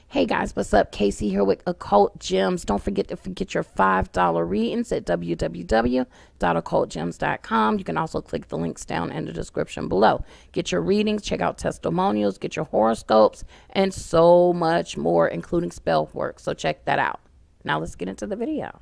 Hey guys, what's up? Casey here with Occult Gems. Don't forget to get your $5 readings at www.occultgems.com. You can also click the links down in the description below. Get your readings, check out testimonials, get your horoscopes, and so much more, including spell work. So check that out. Now let's get into the video.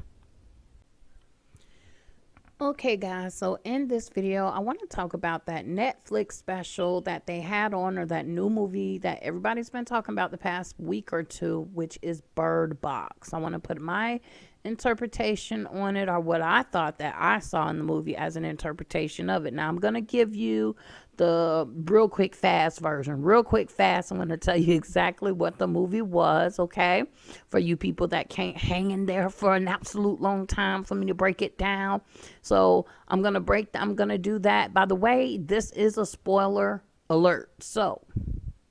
Okay guys, so in this video I want to talk about that Netflix special that they had on, or that new movie that everybody's been talking about the past week or two, which is Bird Box. I want to put my interpretation on it, or what I thought that I saw in the movie as an interpretation of it. Now I'm going to give you the real quick fast version. Real quick fast, I'm going to tell you exactly what the movie was, okay? For you people that can't hang in there for an absolute long time for me to break it down. So I'm going to do that. By the way, this is a spoiler alert. So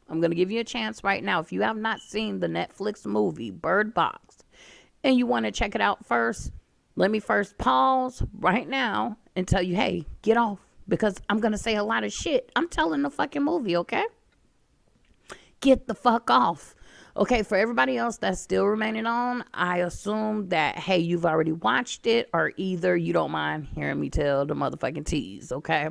I'm going to give you a chance right now. If you have not seen the Netflix movie Bird Box and you want to check it out first, let me first pause right now and tell you, hey, get off. Because I'm going to say a lot of shit. I'm telling the fucking movie, okay? Get the fuck off. Okay, for everybody else that's still remaining on, I assume that, hey, you've already watched it, or either you don't mind hearing me tell the motherfucking tease, okay?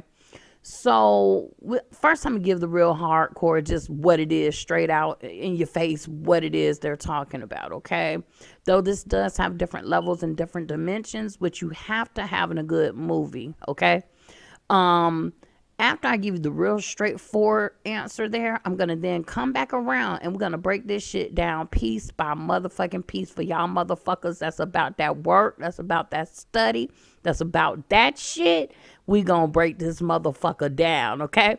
So, first I'm going to give the real hardcore, just what it is, straight out in your face, what it is they're talking about, okay? Though this does have different levels and different dimensions, which you have to have in a good movie, okay? After I give you the real straightforward answer there, I'm going to then come back around and we're going to break this shit down piece by motherfucking piece for y'all motherfuckers that's about that work, that's about that study, that's about that shit. We going to break this motherfucker down, okay?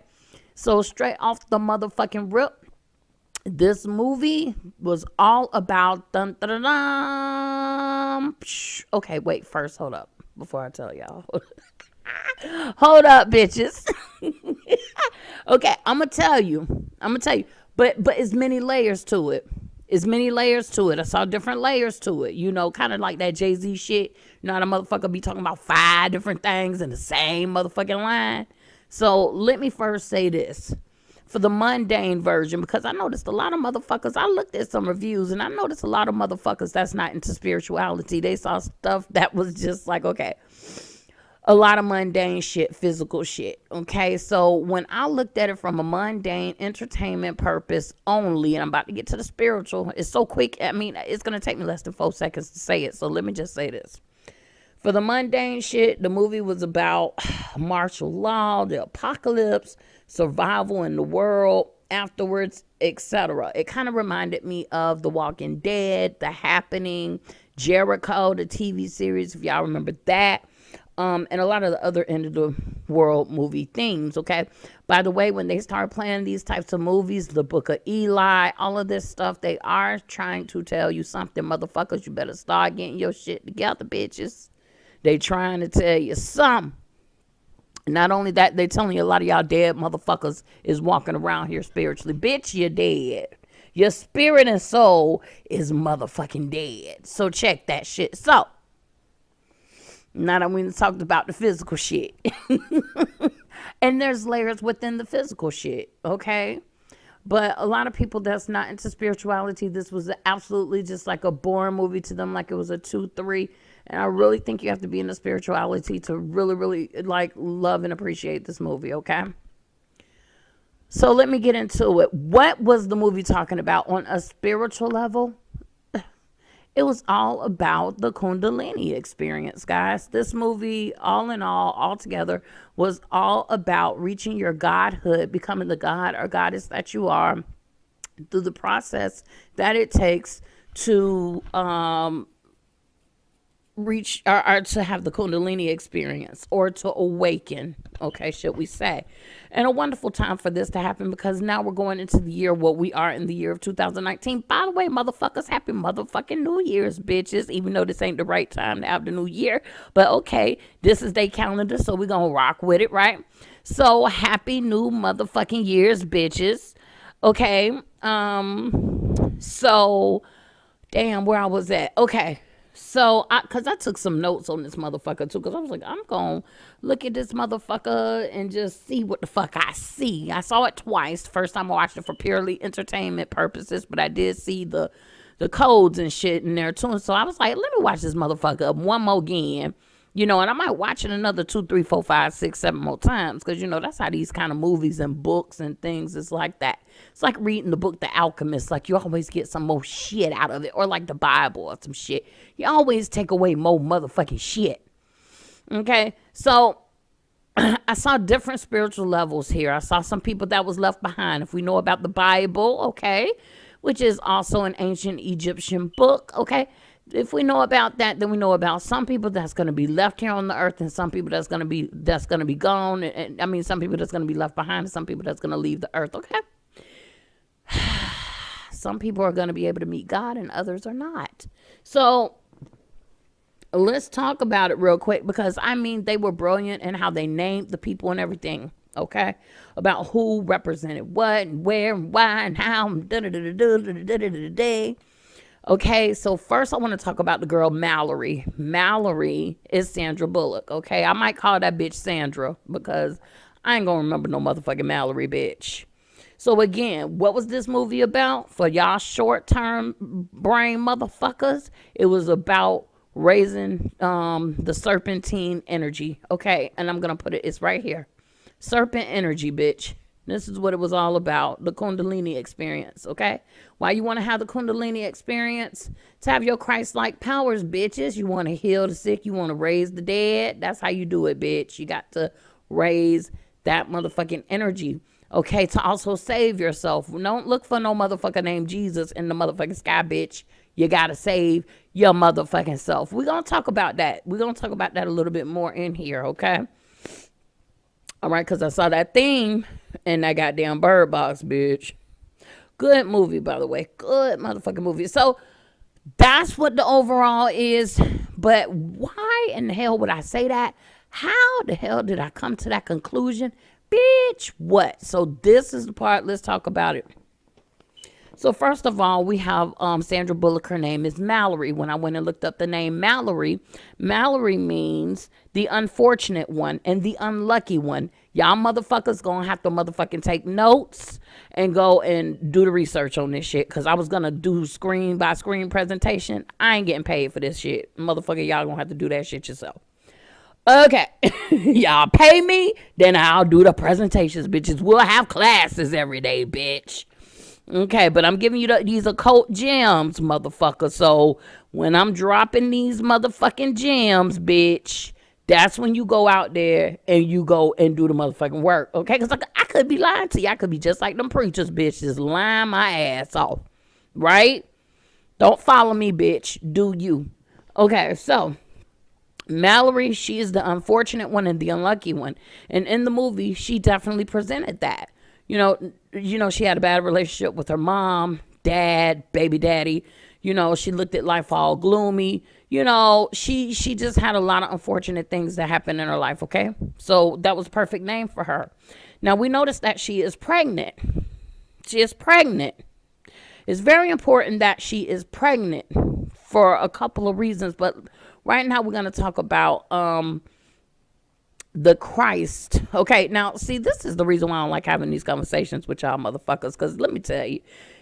So straight off the motherfucking rip, this movie was all about dun, dun, dun, dun. Okay, wait, first hold up before I tell y'all. Hold up, bitches. Okay, I'm gonna tell you. But it's many layers to it. I saw different layers to it. You know, kind of like that Jay-Z shit. You know how the motherfucker be talking about 5 different things in the same motherfucking line. So let me first say this. For the mundane version, because I noticed a lot of motherfuckers, I looked at some reviews and I noticed a lot of motherfuckers that's not into spirituality. They saw stuff that was just like, okay, a lot of mundane shit, physical shit, okay? So when I looked at it from a mundane entertainment purpose only, and I'm about to get to the spiritual, it's so quick, I mean, it's going to take me less than 4 seconds to say it, so let me just say this. For the mundane shit, the movie was about martial law, the apocalypse, survival in the world, afterwards, etc. It kind of reminded me of The Walking Dead, The Happening, Jericho, the TV series, if y'all remember that. And a lot of the other end of the world movie themes, okay? By the way, when they start playing these types of movies, The Book of Eli, all of this stuff, they are trying to tell you something, motherfuckers. You better start getting your shit together, bitches. They trying to tell you something. Not only that, they telling you a lot of y'all dead motherfuckers is walking around here spiritually. Bitch, you're dead. Your spirit and soul is motherfucking dead. So check that shit. So, now that we talked about the physical shit. And there's layers within the physical shit, okay? But a lot of people that's not into spirituality, this was absolutely just like a boring movie to them, like it was a 2-3. And I really think you have to be into spirituality to really, really like love and appreciate this movie, okay? So let me get into it. What was the movie talking about on a spiritual level? It was all about the Kundalini experience, guys. This movie, all in all together, was all about reaching your godhood, becoming the god or goddess that you are, through the process that it takes to reach or to have the Kundalini experience, or to awaken, okay, should we say. And a wonderful time for this to happen, because now we're going into the year, what we are in the year of 2019. By the way, motherfuckers, happy motherfucking New Year's, bitches, even though this ain't the right time to have the new year. But okay, this is their calendar, so we're gonna rock with it, right? So happy new motherfucking years, bitches. Okay, so damn, where I was at. Okay. So, because I took some notes on this motherfucker too, because I was like, I'm going to look at this motherfucker and just see what the fuck I see. I saw it twice. First time I watched it for purely entertainment purposes, but I did see the codes and shit in there too. So I was like, let me watch this motherfucker one more again. You know, and I might watch it another 2, 3, 4, 5, 6, 7 more times. Because, you know, that's how these kind of movies and books and things is like that. It's like reading the book The Alchemist. Like, you always get some more shit out of it. Or like the Bible or some shit. You always take away more motherfucking shit. Okay? So, I saw different spiritual levels here. I saw some people that was left behind. If we know about the Bible, okay? Which is also an ancient Egyptian book, okay? If we know about that, then we know about some people that's going to be left here on the earth, and some people that's going to be gone. And I mean, some people that's going to be left behind, and some people that's going to leave the earth. Okay. Some people are going to be able to meet God, and others are not. So let's talk about it real quick, because I mean, they were brilliant in how they named the people and everything. Okay, about who represented what and where and why and how. Okay, so first I want to talk about the girl Mallory. Mallory is Sandra Bullock, okay? I might call that bitch Sandra because I ain't gonna remember no motherfucking Mallory, bitch. So again, what was this movie about? For y'all short-term brain motherfuckers, it was about raising the serpentine energy, okay? And I'm gonna put it, it's right here. Serpent energy, bitch. This is what it was all about, the Kundalini experience, okay? Why you want to have the Kundalini experience? To have your Christ-like powers, bitches. You want to heal the sick. You want to raise the dead. That's how you do it, bitch. You got to raise that motherfucking energy, okay? To also save yourself. Don't look for no motherfucker named Jesus in the motherfucking sky, bitch. You got to save your motherfucking self. We're going to talk about that. We're going to talk about that a little bit more in here, okay? All right, because I saw that theme in that goddamn Birdbox, bitch. Good movie, by the way. Good motherfucking movie. So that's what the overall is. But why in the hell would I say that? How the hell did I come to that conclusion? Bitch, what? So this is the part. Let's talk about it. So first of all, we have Sandra Bullock. Her name is Mallory. When I went and looked up the name Mallory, Mallory means the unfortunate one and the unlucky one. Y'all motherfuckers gonna have to motherfucking take notes and go and do the research on this shit. Because I was gonna do screen by screen presentation. I ain't getting paid for this shit. Motherfucker, y'all gonna have to do that shit yourself. Okay. Y'all pay me, then I'll do the presentations, bitches. We'll have classes every day, bitch. Okay, but I'm giving you these occult gems, motherfucker. So when I'm dropping these motherfucking gems, bitch, that's when you go out there and you go and do the motherfucking work. Okay, because I could be lying to you. I could be just like them preachers, bitch, just lying my ass off. Right? Don't follow me, bitch. Do you? Okay, so Mallory, she is the unfortunate one and the unlucky one. And in the movie, she definitely presented that. You know, she had a bad relationship with her mom, dad, baby daddy. You know, she looked at life all gloomy. You know, she just had a lot of unfortunate things that happened in her life, okay? So that was a perfect name for her. Now, we noticed that she is pregnant. She is pregnant. It's very important that she is pregnant for a couple of reasons. But right now, we're going to talk about the Christ. Okay, now, see, this is the reason why I don't like having these conversations with y'all motherfuckers, because let me tell you,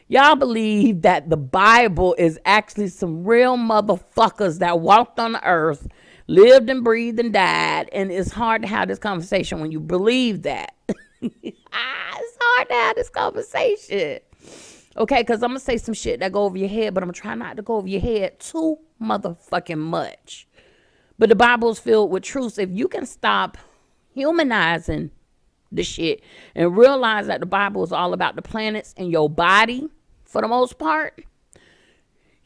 y'all believe that the Bible is actually some real motherfuckers that walked on the earth, lived and breathed and died, and it's hard to have this conversation when you believe that. It's hard to have this conversation. Okay, because I'm going to say some shit that go over your head, but I'm going to try not to go over your head too motherfucking much. But the Bible is filled with truths. If you can stop humanizing the shit and realize that the Bible is all about the planets and your body, for the most part,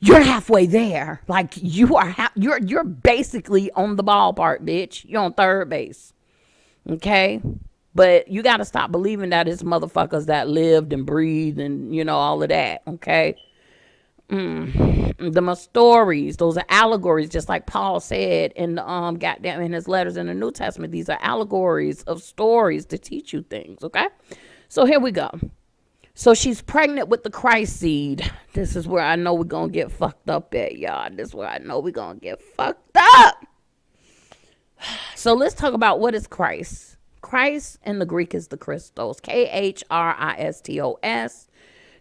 you're halfway there. Like you're basically on the ballpark, bitch. You're on third base. Okay? But you got to stop believing that it's motherfuckers that lived and breathed and, you know, all of that. Okay? The stories, those are allegories, just like Paul said in the in his letters in the New Testament. These are allegories of stories to teach you things, okay? So here we go. So she's pregnant with the Christ seed. This is where I know we're going to get fucked up at, y'all. This is where I know we're going to get fucked up. So let's talk about what is Christ. Christ in the Greek is the Christos. Christos.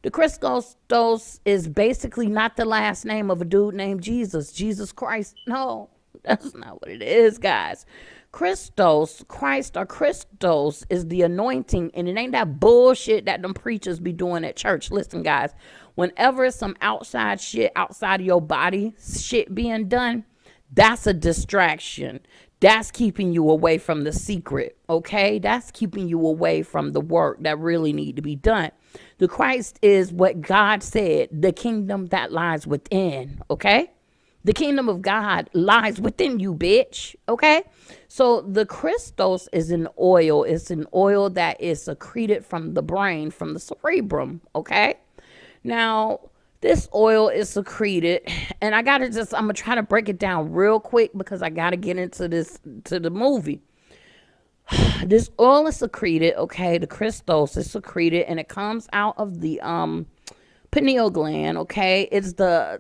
The Christos is basically not the last name of a dude named Jesus. Jesus Christ. No, that's not what it is, guys. Christos, Christ or Christos is the anointing, and it ain't that bullshit that them preachers be doing at church. Listen, guys, whenever it's some outside shit outside of your body, shit being done, that's a distraction. That's keeping you away from the secret, okay? That's keeping you away from the work that really need to be done. The Christ is what God said, the kingdom that lies within, okay? The kingdom of God lies within you, bitch. Okay? So the Christos is an oil. It's an oil that is secreted from the brain, from the cerebrum. Okay? Now, this oil is secreted. And I'm going to try to break it down real quick because I got to get into the movie. This oil is secreted. Okay? The Christos is secreted and it comes out of the, pineal gland, okay? It's the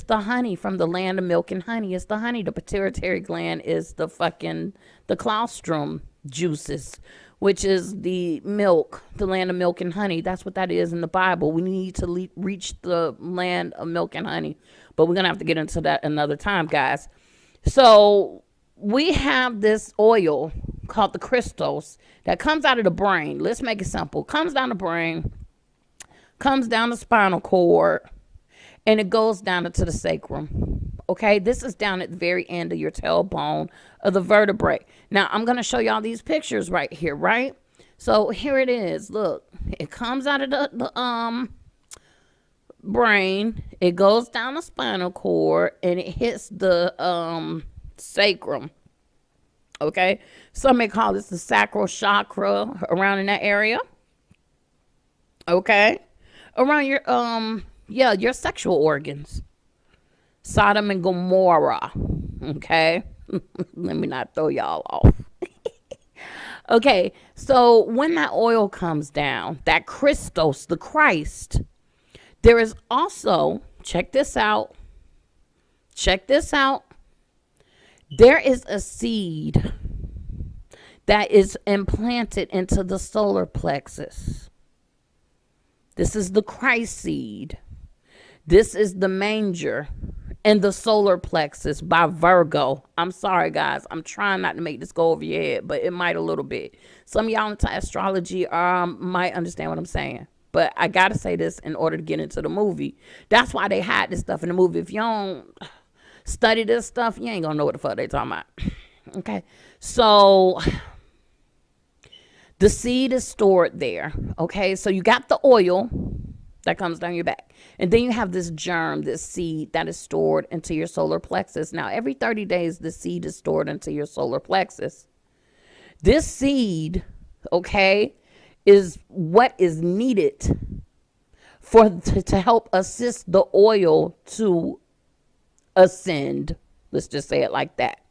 honey from the land of milk and honey. It's the honey. The pituitary gland is the colostrum juices, which is the milk, the land of milk and honey. That's what that is in the Bible. We need to reach the land of milk and honey, but we're going to have to get into that another time, guys. So we have this oil called the Christos that comes out of the brain. Let's make it simple. Comes down the brain, comes down the spinal cord, and it goes down into the sacrum. Okay, this is down at the very end of your tailbone of the vertebrae. Now, I'm going to show y'all these pictures right here, right? So here it is. Look, it comes out of the brain. It goes down the spinal cord, and it hits the sacrum. Okay, some may call this the sacral chakra around in that area. Okay. Around your sexual organs. Sodom and Gomorrah. Okay? Let me not throw y'all off. Okay, so when that oil comes down, that Christos, the Christ, there is also, check this out. There is a seed that is implanted into the solar plexus. This is the Christ seed. This is the manger and the solar plexus by Virgo. I'm sorry, guys. I'm trying not to make this go over your head, but it might a little bit. Some of y'all into astrology might understand what I'm saying. But I got to say this in order to get into the movie. That's why they hide this stuff in the movie. If you don't study this stuff, you ain't going to know what the fuck they talking about. Okay? So the seed is stored there, okay? So you got the oil that comes down your back. And then you have this germ, this seed that is stored into your solar plexus. Now, every 30 days, the seed is stored into your solar plexus. This seed, okay, is what is needed to help assist the oil to ascend. Let's just say it like that.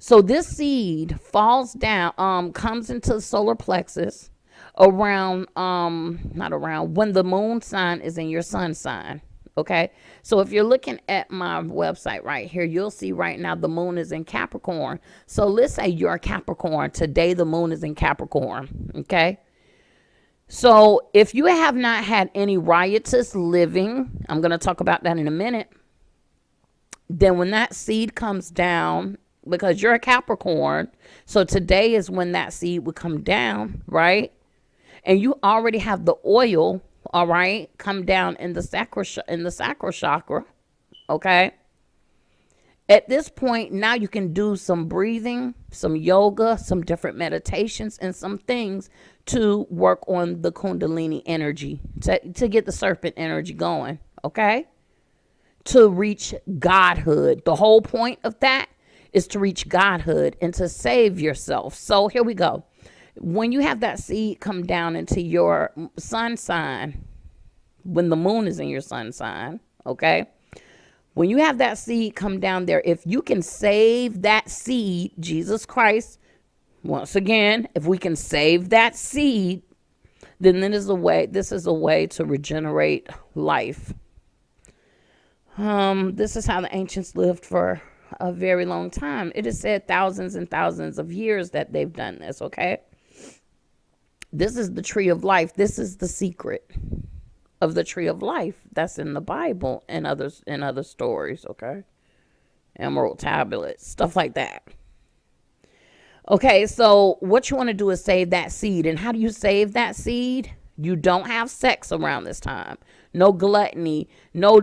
So this seed falls down, comes into the solar plexus when the moon sign is in your sun sign. Okay. So if you're looking at my website right here, you'll see right now the moon is in Capricorn. So let's say you're a Capricorn. Today the moon is in Capricorn. Okay. So if you have not had any riotous living, I'm going to talk about that in a minute. Then when that seed comes down, because you're a Capricorn, so today is when that seed would come down, right? And you already have the oil, all right, come down in the sacral chakra, okay? At this point, now you can do some breathing, some yoga, some different meditations, and some things to work on the Kundalini energy, to get the serpent energy going, okay? To reach godhood. The whole point of that is to reach godhood and to save yourself. So here we go. When you have that seed come down into your sun sign, when the moon is in your sun sign, okay? When you have that seed come down there, if you can save that seed, Jesus Christ, once again, if we can save that seed, then this is a way to regenerate life. This is how the ancients lived for a very long time. It is said thousands and thousands of years that they've done this, okay? This is the tree of life. This is the secret of the tree of life that's in the Bible and other stories, okay? Emerald tablets, stuff like that. Okay, so what you want to do is save that seed. And how do you save that seed? You don't have sex around this time. No gluttony, no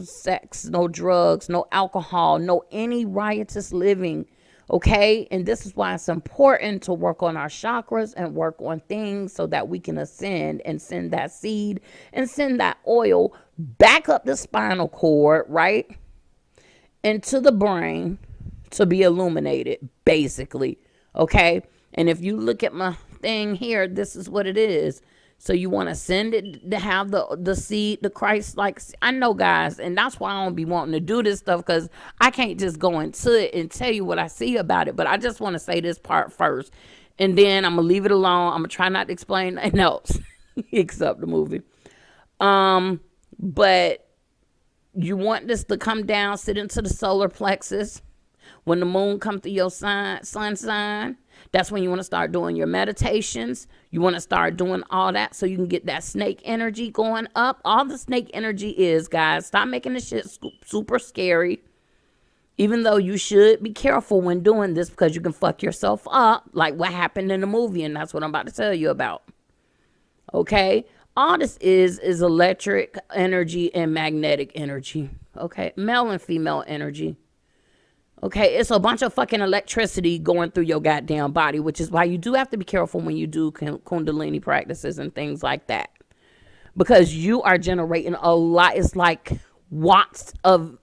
sex, no drugs, no alcohol, no any riotous living. Okay, and this is why it's important to work on our chakras and work on things so that we can ascend and send that seed and send that oil back up the spinal cord, right? Into the brain to be illuminated, basically. Okay, and if you look at my thing here, this is what it is. So you want to send it to have the seed, the Christ, like, I know, guys, and that's why I don't be wanting to do this stuff, because I can't just go into it and tell you what I see about it. But I just want to say this part first, and then I'm gonna leave it alone. I'm gonna try not to explain nothing else except the movie. But you want this to come down, sit into the solar plexus. When the moon comes through your sun sign, that's when you want to start doing your meditations. You want to start doing all that so you can get that snake energy going up. All the snake energy is, guys, stop making this shit super scary. Even though you should be careful when doing this, because you can fuck yourself up, like what happened in the movie, and that's what I'm about to tell you about. Okay? All this is electric energy and magnetic energy. Okay? Male and female energy. Okay, it's a bunch of fucking electricity going through your goddamn body, which is why you do have to be careful when you do Kundalini practices and things like that. Because you are generating a lot. It's like watts of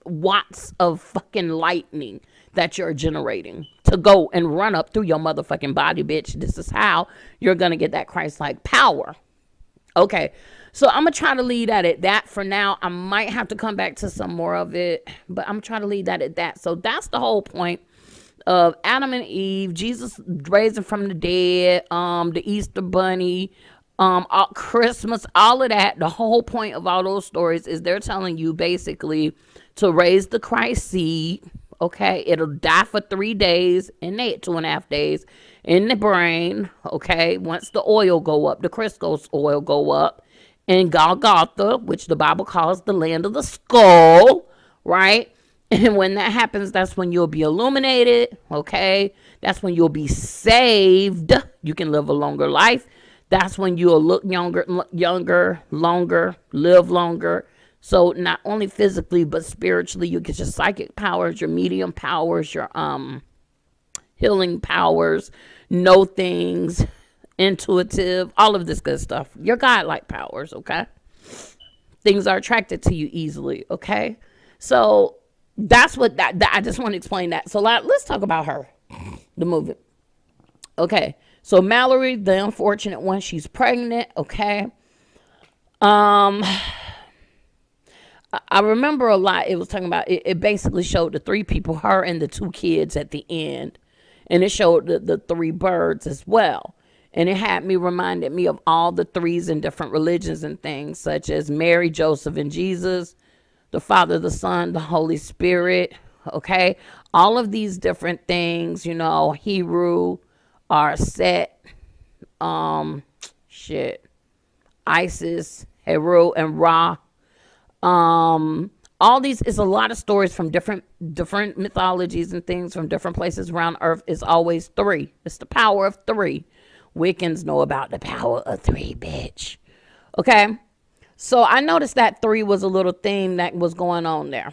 fucking lightning that you're generating to go and run up through your motherfucking body, bitch. This is how you're going to get that Christ-like power. Okay, so I'm going to try to leave that at that for now. I might have to come back to some more of it, but I'm trying to leave that at that. So that's the whole point of Adam and Eve, Jesus raising from the dead, the Easter Bunny, Christmas, all of that. The whole point of all those stories is they're telling you basically to raise the Christ seed. Okay, it'll die for 3 days, and 2.5 days in the brain. Okay, once the oil go up, the crystal oil go up in Golgotha, which the Bible calls the land of the skull, right? And when that happens, that's when you'll be illuminated. Okay, that's when you'll be saved. You can live a longer life. That's when you'll look younger, longer, live longer. So not only physically, but spiritually, you get your psychic powers, your medium powers, your healing powers, know things, intuitive, all of this good stuff. Your godlike powers, okay? Things are attracted to you easily, okay? So that's what that I just want to explain that. So let's talk about her, the movie. Okay, so Mallory, the unfortunate one, she's pregnant, okay? I remember a lot. It was talking about, it basically showed the 3 people, her and the 2 kids at the end. And it showed the 3 birds as well. And it reminded me of all the 3s in different religions and things, such as Mary, Joseph, and Jesus, the Father, the Son, the Holy Spirit. Okay. All of these different things, you know, Hebrew are Set, Isis, Heru, and Ra. All these is a lot of stories from different mythologies and things from different places around earth. Is always 3. It's the power of 3. Wiccans know about the power of 3, bitch. Okay, so I noticed that 3 was a little theme that was going on there.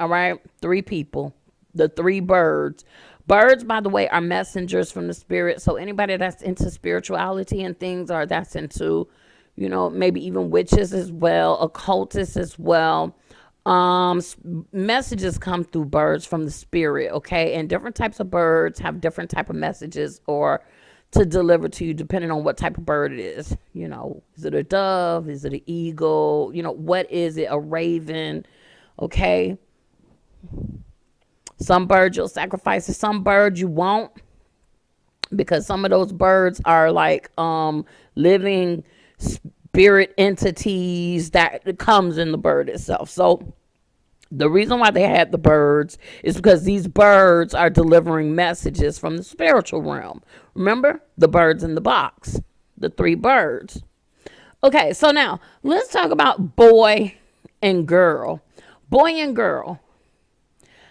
All right, 3 people, the 3 birds. Birds, by the way, are messengers from the spirit. So anybody that's into spirituality and things, or that's into, you know, maybe even witches as well, occultists as well. Messages come through birds from the spirit, okay? And different types of birds have different type of messages or to deliver to you depending on what type of bird it is. You know, is it a dove? Is it an eagle? You know, what is it? A raven, okay? Some birds you'll sacrifice, some birds you won't. because some of those birds are like living spirit entities that comes in the bird itself. So the reason why they had the birds is because these birds are delivering messages from the spiritual realm. Remember the birds in the box, the 3 birds. Okay, so now let's talk about boy and girl. Boy and girl.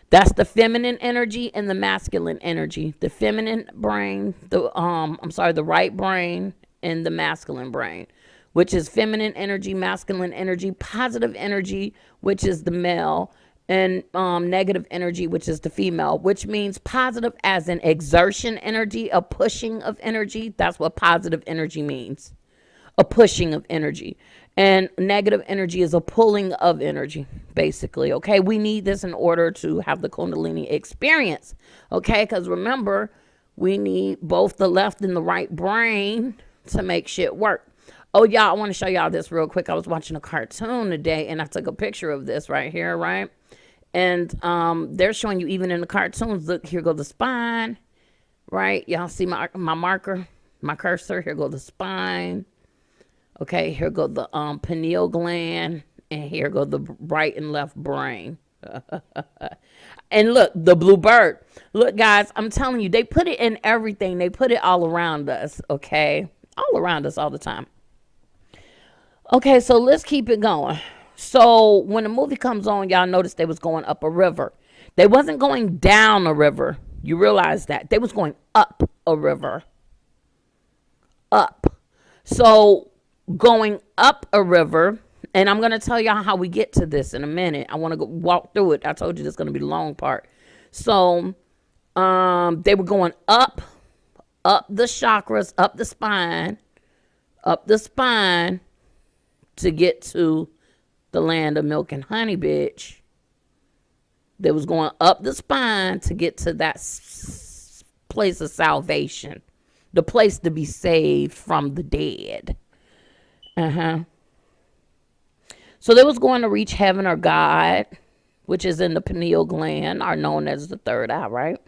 That's the feminine energy and the masculine energy. The feminine brain, the right brain and the masculine brain, which is feminine energy, masculine energy, positive energy, which is the male, and negative energy, which is the female, which means positive as an exertion energy, a pushing of energy. That's what positive energy means, a pushing of energy. And negative energy is a pulling of energy, basically. Okay, we need this in order to have the Kundalini experience. Okay, because remember, we need both the left and the right brain to make shit work. Oh, y'all, I want to show y'all this real quick. I was watching a cartoon today, and I took a picture of this right here, right? And they're showing you even in the cartoons. Look, here go the spine, right? Y'all see my marker, my cursor? Here go the spine. Okay, here go the pineal gland, and here go the right and left brain. And look, the blue bird. Look, guys, I'm telling you, they put it in everything. They put it all around us, okay? All around us all the time. Okay, so let's keep it going. So when the movie comes on, y'all notice they was going up a river. They wasn't going down a river. You realize that. They was going up a river. Up. So going up a river, and I'm going to tell y'all how we get to this in a minute. I want to walk through it. I told you this is going to be the long part. So they were going up the chakras, up the spine to get to the land of milk and honey, bitch. They was going up the spine to get to that place of salvation, the place to be saved from the dead. So they was going to reach heaven or God, which is in the pineal gland, are known as the third eye, right?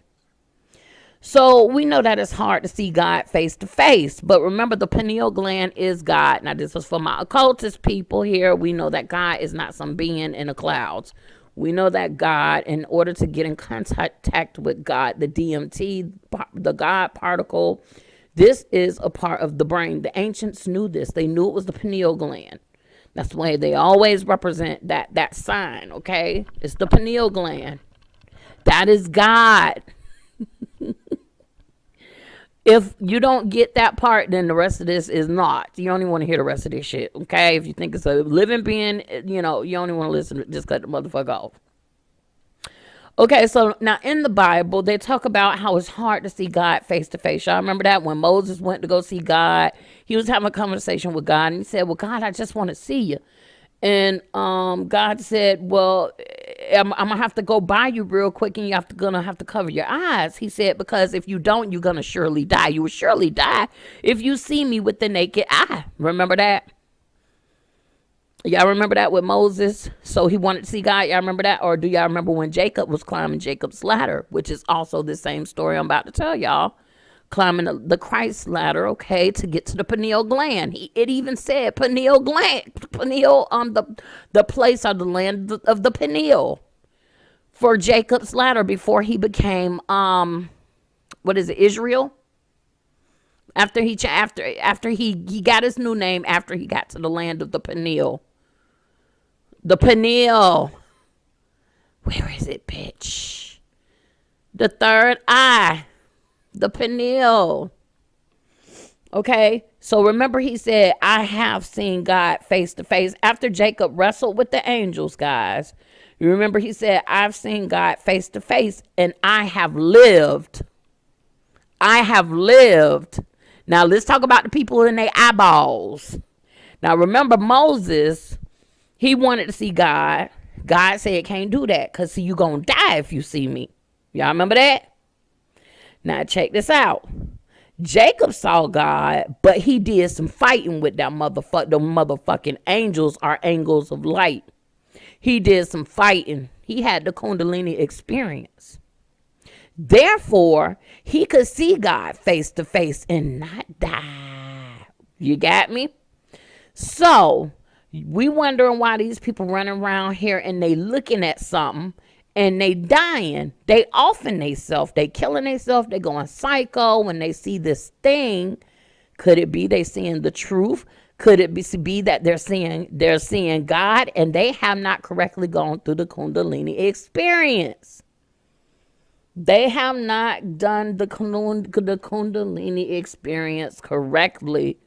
So we know that it's hard to see God face to face, but remember the pineal gland is God. Now this was for my occultist people here. We know that God is not some being in the clouds. We know that God, in order to get in contact with God, the DMT, the God particle, this is a part of the brain. The ancients knew this. They knew it was the pineal gland. That's the way they always represent that sign, okay? It's the pineal gland. That is God. If you don't get that part, then the rest of this is not. You don't even want to hear the rest of this shit, okay? If you think it's a living being, you don't even want to listen. Just cut the motherfucker off. Okay, so now in the Bible, they talk about how it's hard to see God face to face. Y'all remember that when Moses went to go see God, he was having a conversation with God, and he said, well, God, I just want to see you. And God said, well, I'm going to have to go by you real quick, and you're going to have to cover your eyes. He said, because if you don't, you're going to surely die. You will surely die if you see me with the naked eye. Remember that? Y'all remember that with Moses? So he wanted to see God. Y'all remember that? Or do y'all remember when Jacob was climbing Jacob's ladder, which is also the same story I'm about to tell y'all? Climbing the Christ ladder, okay, to get to the pineal gland. It even said pineal gland, pineal, the place or the land of the pineal for Jacob's ladder before he became, Israel? After he got his new name after he got to the land of the pineal. The pineal. Where is it, bitch? The third eye. The pineal. Okay, so remember he said, I have seen God face to face. After Jacob wrestled with the angels, guys, you remember he said, I've seen God face to face, and I have lived. I have lived. Now let's talk about the people in their eyeballs. Now remember Moses, he wanted to see God. God said, can't do that because see, you going to die if you see me. Y'all remember that? Now check this out. Jacob saw God, but he did some fighting with that motherfucking angels are angels of light. He did some fighting. He had the Kundalini experience. Therefore, he could see God face to face and not die. You got me? So, we wondering why these people running around here and they looking at something and they dying. They offing themselves. They killing themselves. They going psycho when they see this thing. Could it be they seeing the truth? Could it be that they're seeing God and they have not correctly gone through the Kundalini experience? They have not done the Kundalini experience correctly,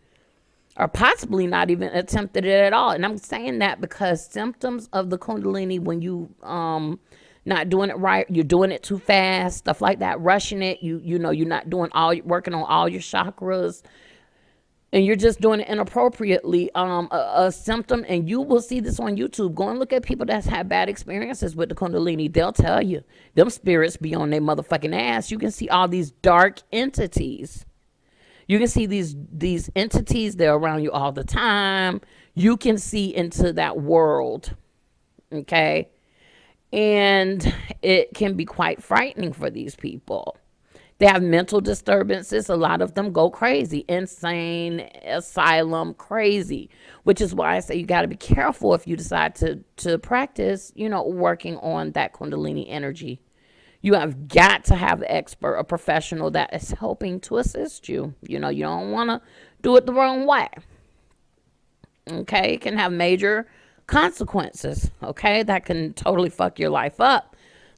or possibly not even attempted it at all. And I'm saying that because symptoms of the Kundalini, when you not doing it right, you're doing it too fast, stuff like that, rushing it, you know, you're not working on all your chakras, and you're just doing it inappropriately, a symptom, and you will see this on YouTube. Go and look at people that's had bad experiences with the Kundalini. They'll tell you, them spirits be on their motherfucking ass. You can see all these dark entities. You can see these entities, they're around you all the time. You can see into that world, okay? And it can be quite frightening for these people. They have mental disturbances. A lot of them go crazy, insane, asylum, crazy, which is why I say you got to be careful if you decide to practice, you know, working on that Kundalini energy. You have got to have an expert, a professional that is helping to assist you. You know, you don't want to do it the wrong way. Okay, it can have major consequences. Okay, that can totally fuck your life up.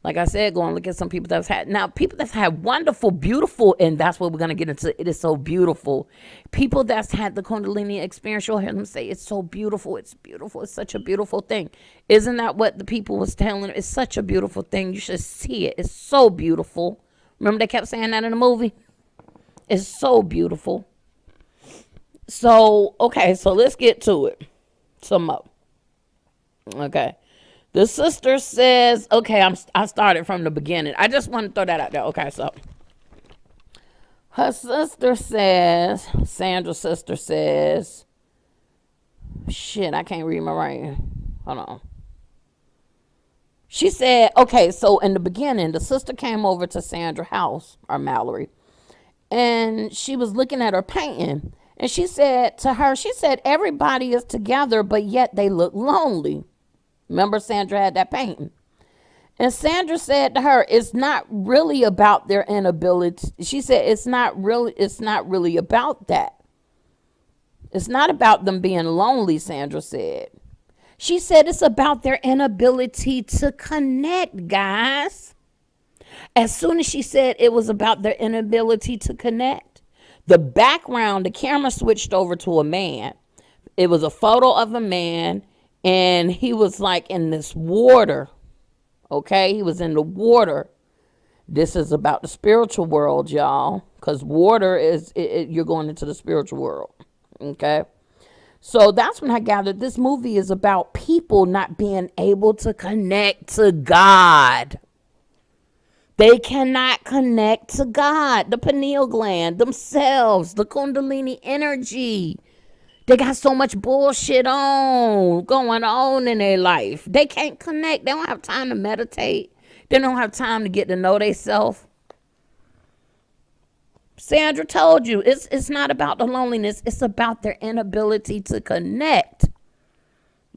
Like I said, go and look at some people that's had wonderful, beautiful, and that's what we're going to get into. It is so beautiful. People that's had the Kundalini experience, you'll hear them say, it's so beautiful. It's beautiful. It's such a beautiful thing. Isn't that what the people was telling? It's such a beautiful thing. You should see it. It's so beautiful. Remember they kept saying that in the movie? It's so beautiful. So, okay, so let's get to it. Some up. Okay. The sister says, okay, I started from the beginning. I just want to throw that out there. Okay, so her sister says, Sandra's sister says, shit, I can't read my writing. Hold on. She said, okay, so in the beginning, the sister came over to Sandra's house, or Mallory, and she was looking at her painting. And she said to her, she said, everybody is together, but yet they look lonely. Remember, Sandra had that painting. And Sandra said to her, it's not really about their inability. She said, it's not really about that. It's not about them being lonely, Sandra said. She said, it's about their inability to connect, guys. As soon as she said it was about their inability to connect, the background, the camera switched over to a man. It was a photo of a man. And he was like in this water, okay? He was in the water. This is about the spiritual world, y'all, because water is, you're going into the spiritual world, okay? So that's when I gathered this movie is about people not being able to connect to God. They cannot connect to God, the pineal gland, themselves, the Kundalini energy. They got so much bullshit going on in their life. They can't connect. They don't have time to meditate. They don't have time to get to know themselves. Sandra told you, it's not about the loneliness. It's about their inability to connect.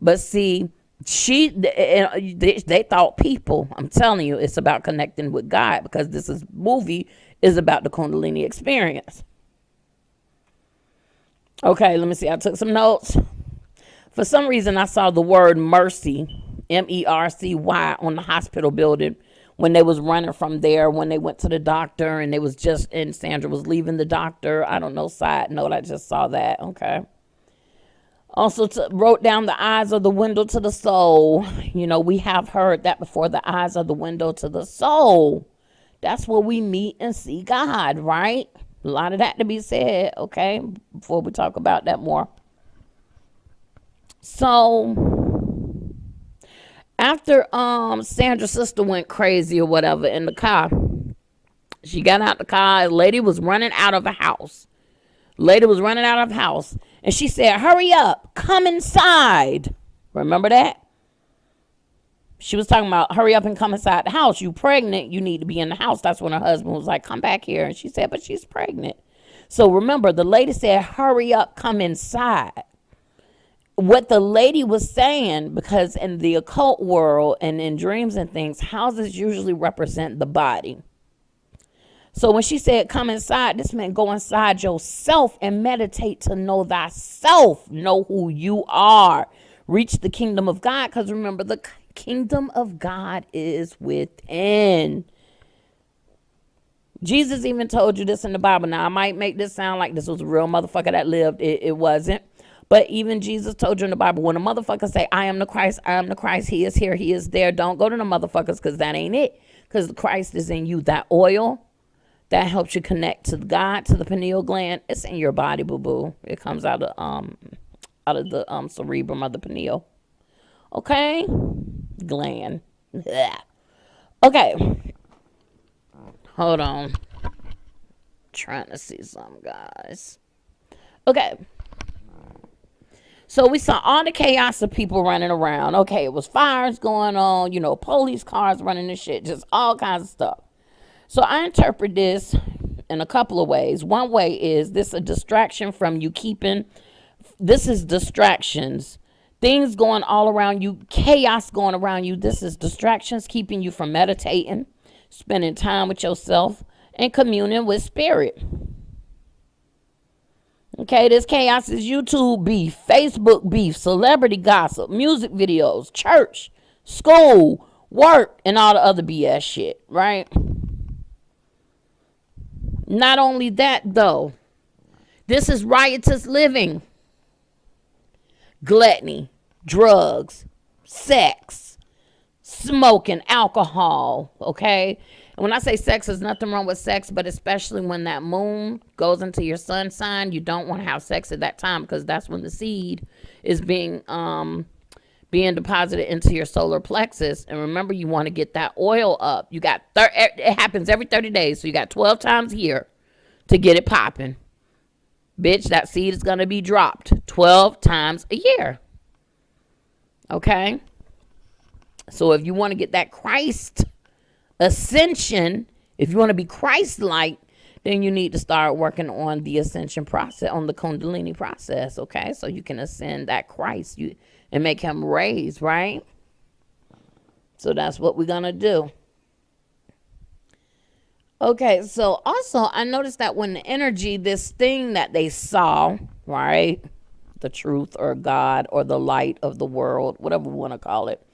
But see, they thought people. I'm telling you, it's about connecting with God because this movie is about the Kundalini experience. Okay, let me see. I took some notes. For some reason, I saw the word mercy, M-E-R-C-Y, on the hospital building when they was running from there, when they went to the doctor, and and Sandra was leaving the doctor. I don't know, side note. I just saw that. Okay. Also wrote down the eyes are the window to the soul. You know, we have heard that before. The eyes are the window to the soul. That's where we meet and see God, right? A lot of that to be said, okay, before we talk about that more. So, after Sandra's sister went crazy or whatever in the car, she got out the car. A lady was running out of a house. And she said, hurry up, come inside. Remember that? She was talking about hurry up and come inside the house. You pregnant, you need to be in the house. That's when her husband was like, come back here. And she said, but she's pregnant. So remember, the lady said, hurry up, come inside. What the lady was saying, because in the occult world and in dreams and things, houses usually represent the body. So when she said come inside, this meant go inside yourself and meditate to know thyself, know who you are, reach the kingdom of God. Because remember, the kingdom of God is within. Jesus even told you this in the Bible. Now, I might make this sound like this was a real motherfucker that lived. It wasn't. But even Jesus told you in the Bible, when a motherfucker say, I am the Christ, he is here, he is there. Don't go to the motherfuckers, because that ain't it. Because Christ is in you. That oil that helps you connect to God, to the pineal gland, it's in your body, boo-boo. It comes out of the cerebrum of the pineal. Okay? Gland. Blech. Okay. Hold on. Trying to see something, guys. Okay. So we saw all the chaos of people running around. Okay, it was fires going on, police cars running and shit, just all kinds of stuff. So I interpret this in a couple of ways. One way is this a distraction from you this is distractions. Things going all around you, chaos going around you. This is distractions keeping you from meditating, spending time with yourself, and communing with spirit. Okay, this chaos is YouTube beef, Facebook beef, celebrity gossip, music videos, church, school, work, and all the other BS shit, right? Not only that, though, this is riotous living, gluttony, drugs, sex, smoking, alcohol, okay? And when I say sex, there's nothing wrong with sex, but especially when that moon goes into your sun sign, you don't want to have sex at that time, because that's when the seed is being deposited into your solar plexus. And remember, you want to get that oil up. You got it happens every 30 days, so you got 12 times a year to get it popping. Bitch, that seed is going to be dropped 12 times a year. Okay? So if you want to get that Christ ascension, if you want to be Christ-like, then you need to start working on the ascension process, on the Kundalini process, okay? So you can ascend that Christ and make him raise, right? So that's what we're going to do. Okay, so also I noticed that when the energy, this thing that they saw, right, the truth or God or the light of the world, whatever we want to call it.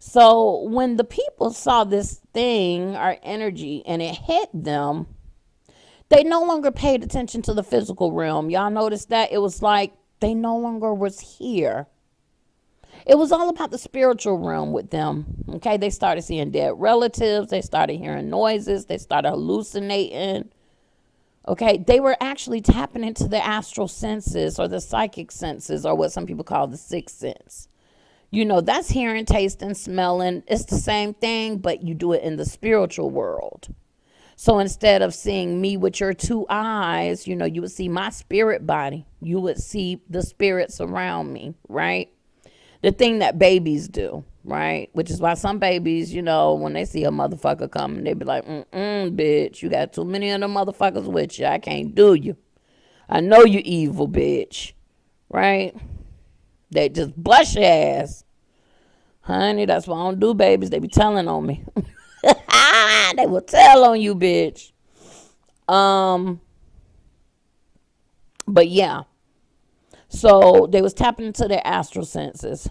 So when the people saw this thing or energy and it hit them, they no longer paid attention to the physical realm. Y'all noticed that? It was like they no longer was here. It was all about the spiritual realm with them. Okay, they started seeing dead relatives. They started hearing noises. They started hallucinating. Okay, they were actually tapping into the astral senses or the psychic senses, or what some people call the sixth sense. That's hearing, tasting, smelling. It's the same thing, but you do it in the spiritual world. So instead of seeing me with your two eyes, you would see my spirit body. You would see the spirits around me, right? The thing that babies do, right? Which is why some babies, when they see a motherfucker coming, they be like, bitch, you got too many of them motherfuckers with you. I can't do you. I know you evil, bitch. Right? They just bust your ass. Honey, that's why I don't do babies. They be telling on me. They will tell on you, bitch. But yeah. So they was tapping into their astral senses.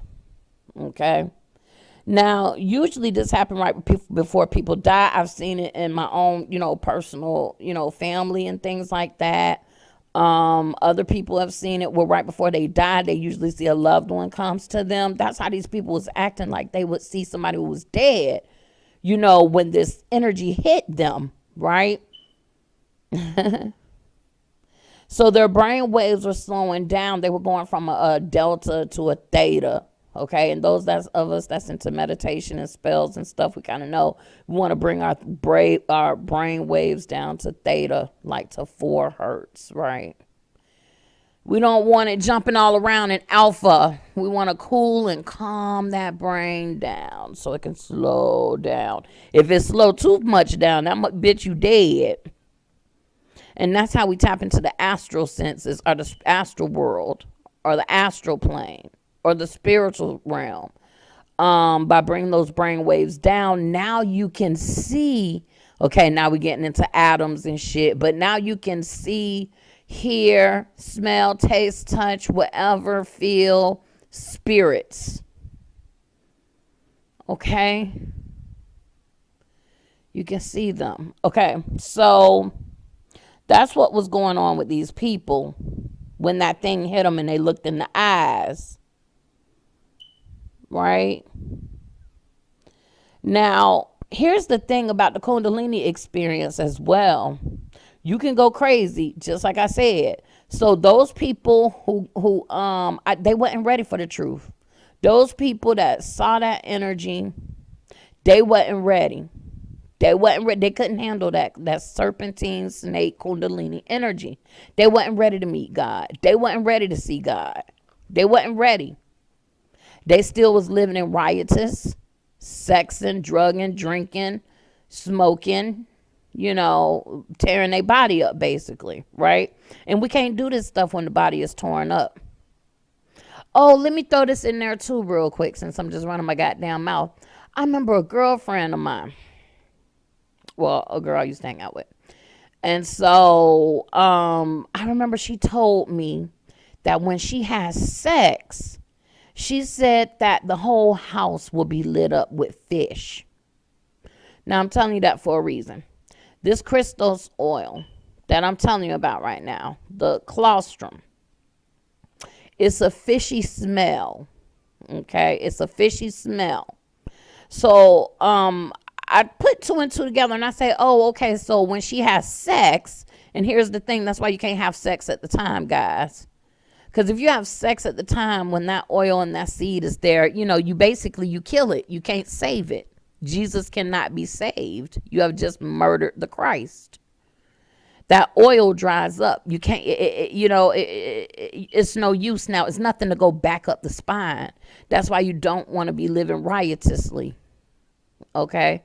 Okay. Now, usually this happen right before people die. I've seen it in my own, personal, family and things like that. Other people have seen it where right before they die, they usually see a loved one comes to them. That's how these people was acting, like they would see somebody who was dead, when this energy hit them, right? So their brain waves were slowing down. They were going from a delta to a theta. Okay, and those of us that's into meditation and spells and stuff, we kind of know we want to bring our brain waves down to theta, like to 4 hertz, right? We don't want it jumping all around in alpha. We want to cool and calm that brain down so it can slow down. If it slow too much down, that bitch you dead. And that's how we tap into the astral senses, or the astral world, or the astral plane, or the spiritual realm. By bringing those brain waves down, now you can see. Okay, now we're getting into atoms and shit, but now you can see, hear, smell, taste, touch, whatever, feel, spirits. Okay? You can see them. Okay, so that's what was going on with these people when that thing hit them and they looked in the eyes. Right? Now, here's the thing about the Kundalini experience as well. You can go crazy, just like I said. So those people who they wasn't ready for the truth. Those people that saw that energy, they wasn't ready. They wasn't ready. They couldn't handle that serpentine snake Kundalini energy. They wasn't ready to meet God. They wasn't ready to see God. They wasn't ready. They still was living in riotous, sexing, drugging, drinking, smoking, tearing their body up, basically, right? And we can't do this stuff when the body is torn up. Oh, let me throw this in there too real quick, since I'm just running my goddamn mouth. I remember a girlfriend of mine. Well, a girl I used to hang out with. And so I remember she told me that when she has sex, she said that the whole house will be lit up with fish. Now, I'm telling you that for a reason. This crystals oil that I'm telling you about right now, the colostrum, it's a fishy smell. Okay? It's a fishy smell. So, I put two and two together and I say, oh, okay, so when she has sex, and here's the thing, that's why you can't have sex at the time, guys. Because if you have sex at the time when that oil and that seed is there, you kill it. You can't save it. Jesus cannot be saved. You have just murdered the Christ. That oil dries up. You can't, it's no use now. It's nothing to go back up the spine. That's why you don't want to be living riotously. Okay?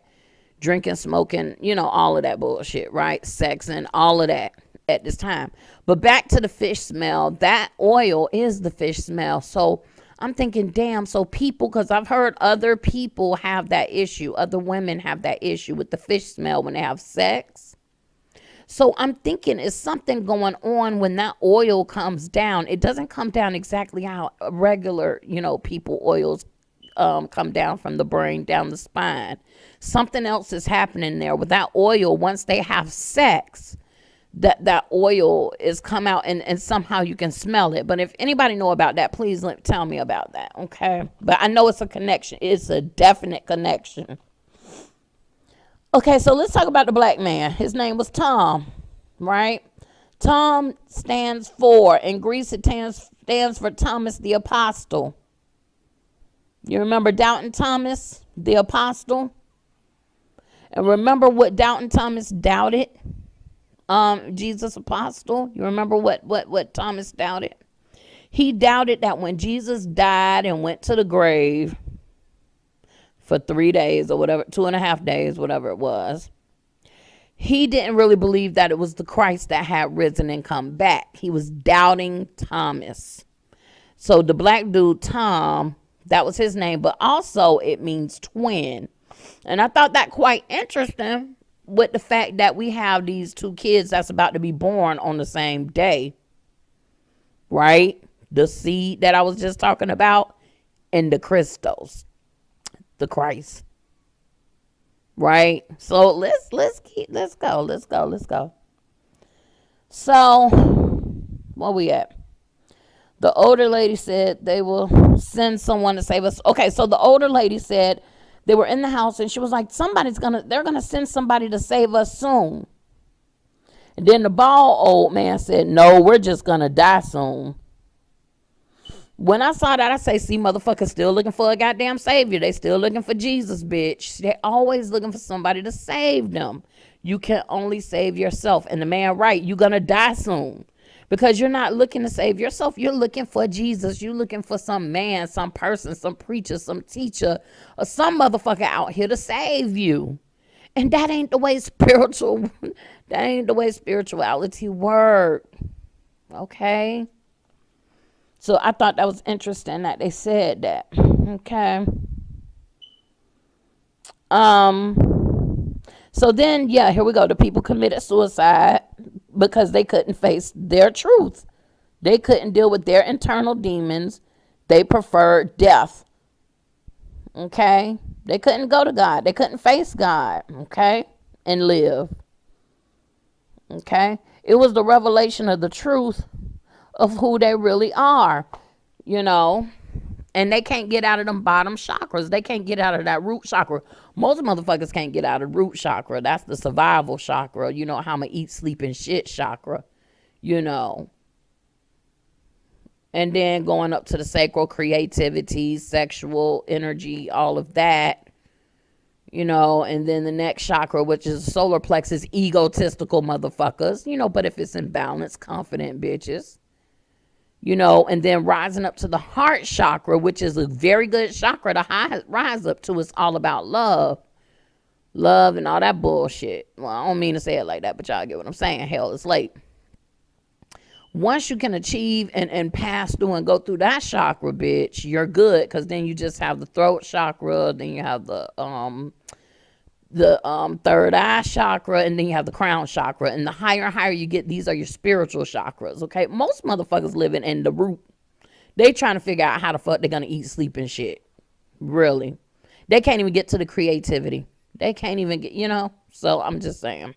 Drinking, smoking, all of that bullshit, right? Sex and all of that at this time. But back to the fish smell. That oil is the fish smell. So I'm thinking, damn, so people, because I've heard other people have that issue. Other women have that issue with the fish smell when they have sex. So I'm thinking, is something going on when that oil comes down? It doesn't come down exactly how regular, people oils come down from the brain down the spine. Something else is happening there with that oil. Once they have sex, that oil is come out and somehow you can smell it. But if anybody know about that, please tell me about that. Okay. But I know it's a connection. It's a definite connection. Okay. So let's talk about the black man. His name was Tom, right? Tom stands for, in Greece, it stands for Thomas the Apostle. You remember Doubting Thomas, the Apostle? And remember what Doubting Thomas doubted? Jesus Apostle. You remember what Thomas doubted? He doubted that when Jesus died and went to the grave for 3 days or whatever, 2.5 days, whatever it was, he didn't really believe that it was the Christ that had risen and come back. He was doubting Thomas. So the black dude, Tom, that was his name, but also it means twin. And I thought that quite interesting with the fact that we have these two kids that's about to be born on the same day, right? The seed that I was just talking about and the crystals, the Christ, right? So let's go. So where we at? The older lady said they will send someone to save us. Okay, so the older lady said they were in the house and she was like, they're gonna send somebody to save us soon. And then the bald old man said, no, we're just gonna die soon. When I saw that, I say, see, motherfuckers still looking for a goddamn savior. They still looking for Jesus, bitch. They always looking for somebody to save them. You can only save yourself. And the man, right, you're gonna die soon. Because you're not looking to save yourself. You're looking for Jesus. You're looking for some man, some person, some preacher, some teacher, or some motherfucker out here to save you. And that ain't the way spirituality works. Okay? So I thought that was interesting that they said that. Okay. So then, yeah, here we go. The people committed suicide because they couldn't face their truth. They couldn't deal with their internal demons. They preferred death. Okay? They couldn't go to God. They couldn't face God. Okay? And live. Okay? It was the revelation of the truth of who they really are. You know? And they can't get out of them bottom chakras. They can't get out of that root chakra. Most motherfuckers can't get out of root chakra. That's the survival chakra. You know, how I'm going to eat, sleep, and shit chakra. You know. And then going up to the sacral creativity, sexual energy, all of that. You know, and then the next chakra, which is solar plexus, egotistical motherfuckers. You know, but if it's in balance, confident bitches. You know, and then rising up to the heart chakra, which is a very good chakra to rise up to. It's all about love. Love and all that bullshit. Well, I don't mean to say it like that, but y'all get what I'm saying. Hell, it's late. Once you can achieve and pass through and go through that chakra, bitch, you're good. Because then you just have the throat chakra. Then you have the third eye chakra, and then you have the crown chakra. And the higher you get, these are your spiritual chakras. Okay, most motherfuckers living in the root. They trying to figure out how the fuck they're gonna eat, sleep, and shit. Really, they can't even get to the creativity. They can't even get, you know. So I'm just saying.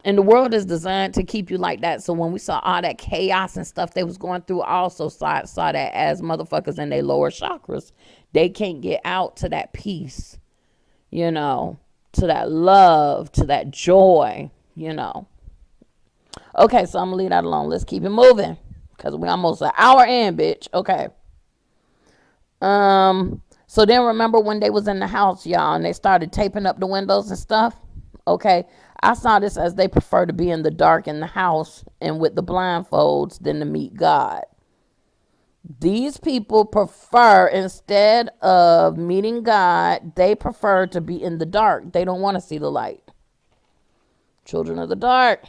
And the world is designed to keep you like that. So when we saw all that chaos and stuff they was going through, I also saw that as motherfuckers in their lower chakras. They can't get out to that peace. You know, to that love, to that joy, you know. Okay, so I'm going to leave that alone. Let's keep it moving. Because we're almost an hour in, bitch. Okay. So then remember when they was in the house, y'all, and they started taping up the windows and stuff? Okay. I saw this as they prefer to be in the dark in the house and with the blindfolds than to meet God. These people prefer, instead of meeting God, they prefer to be in the dark. They don't want to see the light. Children of the dark.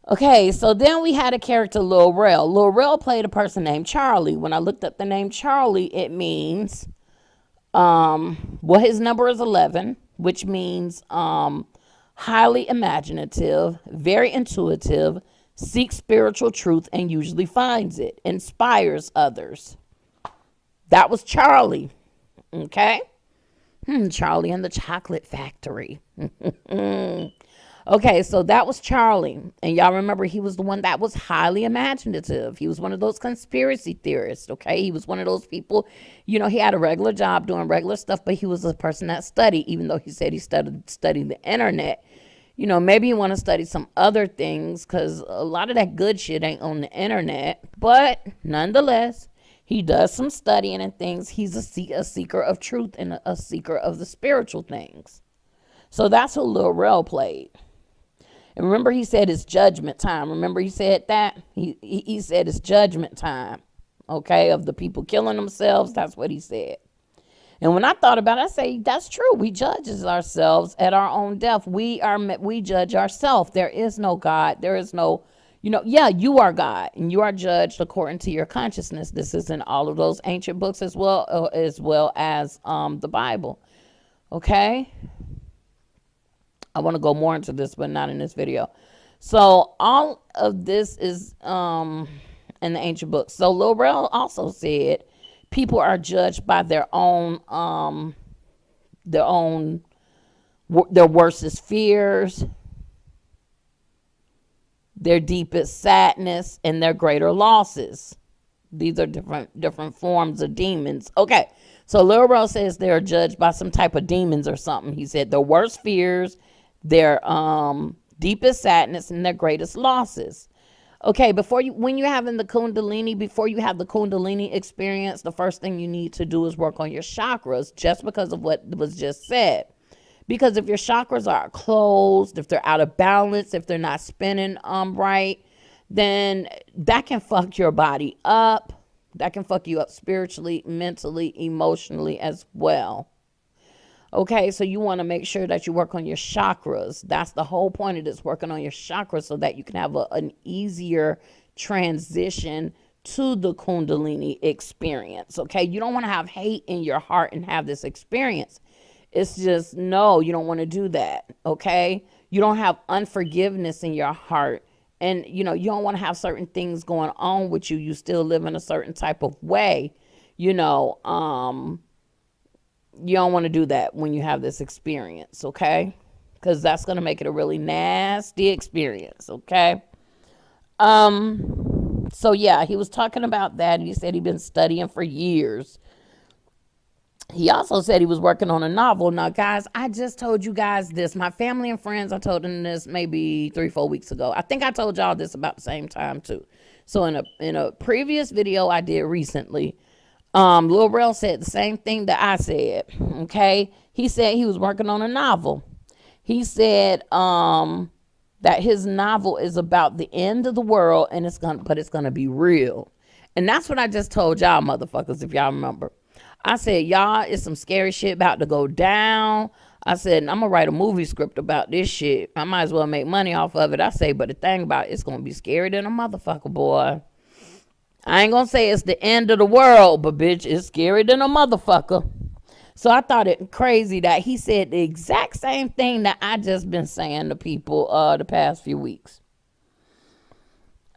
Okay, so then we had a character, Lil Rel. Lil Rel played a person named Charlie. When I looked up the name Charlie, it means, his number is 11, which means highly imaginative, very intuitive, seeks spiritual truth and usually finds it, inspires others. That was Charlie. Okay? Charlie and the Chocolate Factory. Okay, so that was Charlie. And y'all remember he was the one that was highly imaginative. He was one of those conspiracy theorists, okay? He was one of those people, you know, he had a regular job doing regular stuff, but he was a person that studied, even though he said he studied the internet. You know, maybe you want to study some other things because a lot of that good shit ain't on the internet. But nonetheless, he does some studying and things. He's a seeker of truth and a seeker of the spiritual things. So that's who Lil Rel played. And remember he said it's judgment time. Remember he said that? He said it's judgment time, okay, of the people killing themselves. That's what he said. And when I thought about it, I say, that's true. We judge ourselves at our own death. We judge ourselves. There is no God. There is no, you know, yeah, you are God and you are judged according to your consciousness. This is in all of those ancient books as well as the Bible. Okay. I want to go more into this, but not in this video. So all of this is in the ancient books. So Lil Rel also said people are judged by their worstest fears, their deepest sadness, and their greater losses. These are different forms of demons. Okay, so Lil Rel says they're judged by some type of demons or something. He said their worst fears, their deepest sadness, and their greatest losses. Okay, when you're having the Kundalini, before you have the Kundalini experience, the first thing you need to do is work on your chakras, just because of what was just said. Because if your chakras are closed, if they're out of balance, if they're not spinning right, then that can fuck your body up. That can fuck you up spiritually, mentally, emotionally as well. Okay, so you want to make sure that you work on your chakras. That's the whole point of this, working on your chakras so that you can have an easier transition to the Kundalini experience. Okay, you don't want to have hate in your heart and have this experience. It's just, no, you don't want to do that. Okay, you don't have unforgiveness in your heart. And, you don't want to have certain things going on with you. You still live in a certain type of way, you don't want to do that when you have this experience, okay? Because that's going to make it a really nasty experience, okay? So yeah, he was talking about that, and he said he'd been studying for years. He also said he was working on a novel. Now, guys, I just told you guys this. My family and friends, I told them this maybe 3-4 weeks ago. I think I told y'all this about the same time, too. So in a previous video I did recently, Lil Rel said the same thing that I said, okay? He said he was working on a novel. He said that his novel is about the end of the world, and it's gonna be real. And that's what I just told y'all motherfuckers, if y'all remember. I said, y'all, it's some scary shit about to go down. I said, I'm gonna write a movie script about this shit. I might as well make money off of it. I say, but the thing about it, it's gonna be scary than a motherfucker, boy. I ain't gonna say it's the end of the world, but bitch, it's scary than a motherfucker. So I thought it crazy that he said the exact same thing that I just been saying to people the past few weeks.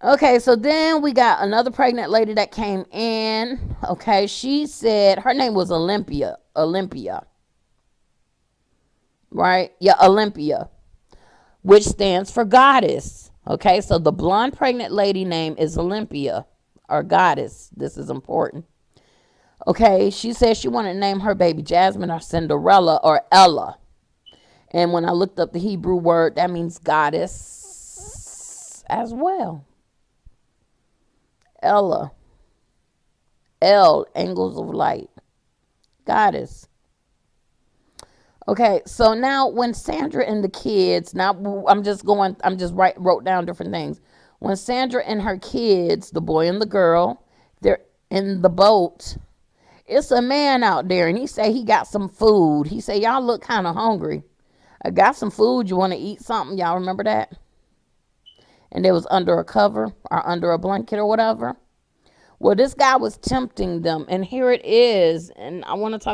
Okay, so then we got another pregnant lady that came in. Okay, she said her name was Olympia. Right? Yeah, Olympia, which stands for goddess. Okay, so the blonde pregnant lady name is Olympia, or goddess. This is important. Okay, she said she wanted to name her baby Jasmine or Cinderella or Ella. And when I looked up the Hebrew word, that means goddess as well. Ella. L, angles of light. Goddess. Okay, so now when Sandra and the kids, wrote down different things. When Sandra and her kids, the boy and the girl, they're in the boat, it's a man out there, and he say he got some food. He say, y'all look kind of hungry. I got some food. You want to eat something? Y'all remember that? And they was under a cover or under a blanket or whatever. Well, this guy was tempting them, and here it is. And I'm going to have to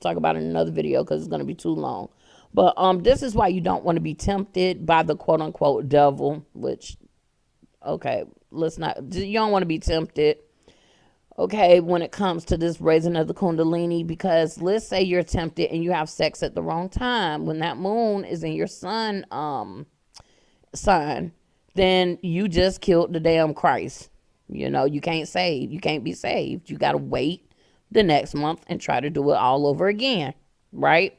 talk about it in another video because it's going to be too long. But this is why you don't want to be tempted by the quote-unquote devil, which, okay, you don't want to be tempted, okay, when it comes to this raising of the Kundalini, because let's say you're tempted and you have sex at the wrong time. When that moon is in your sun sign, then you just killed the damn Christ. You can't be saved. You got to wait the next month and try to do it all over again, right?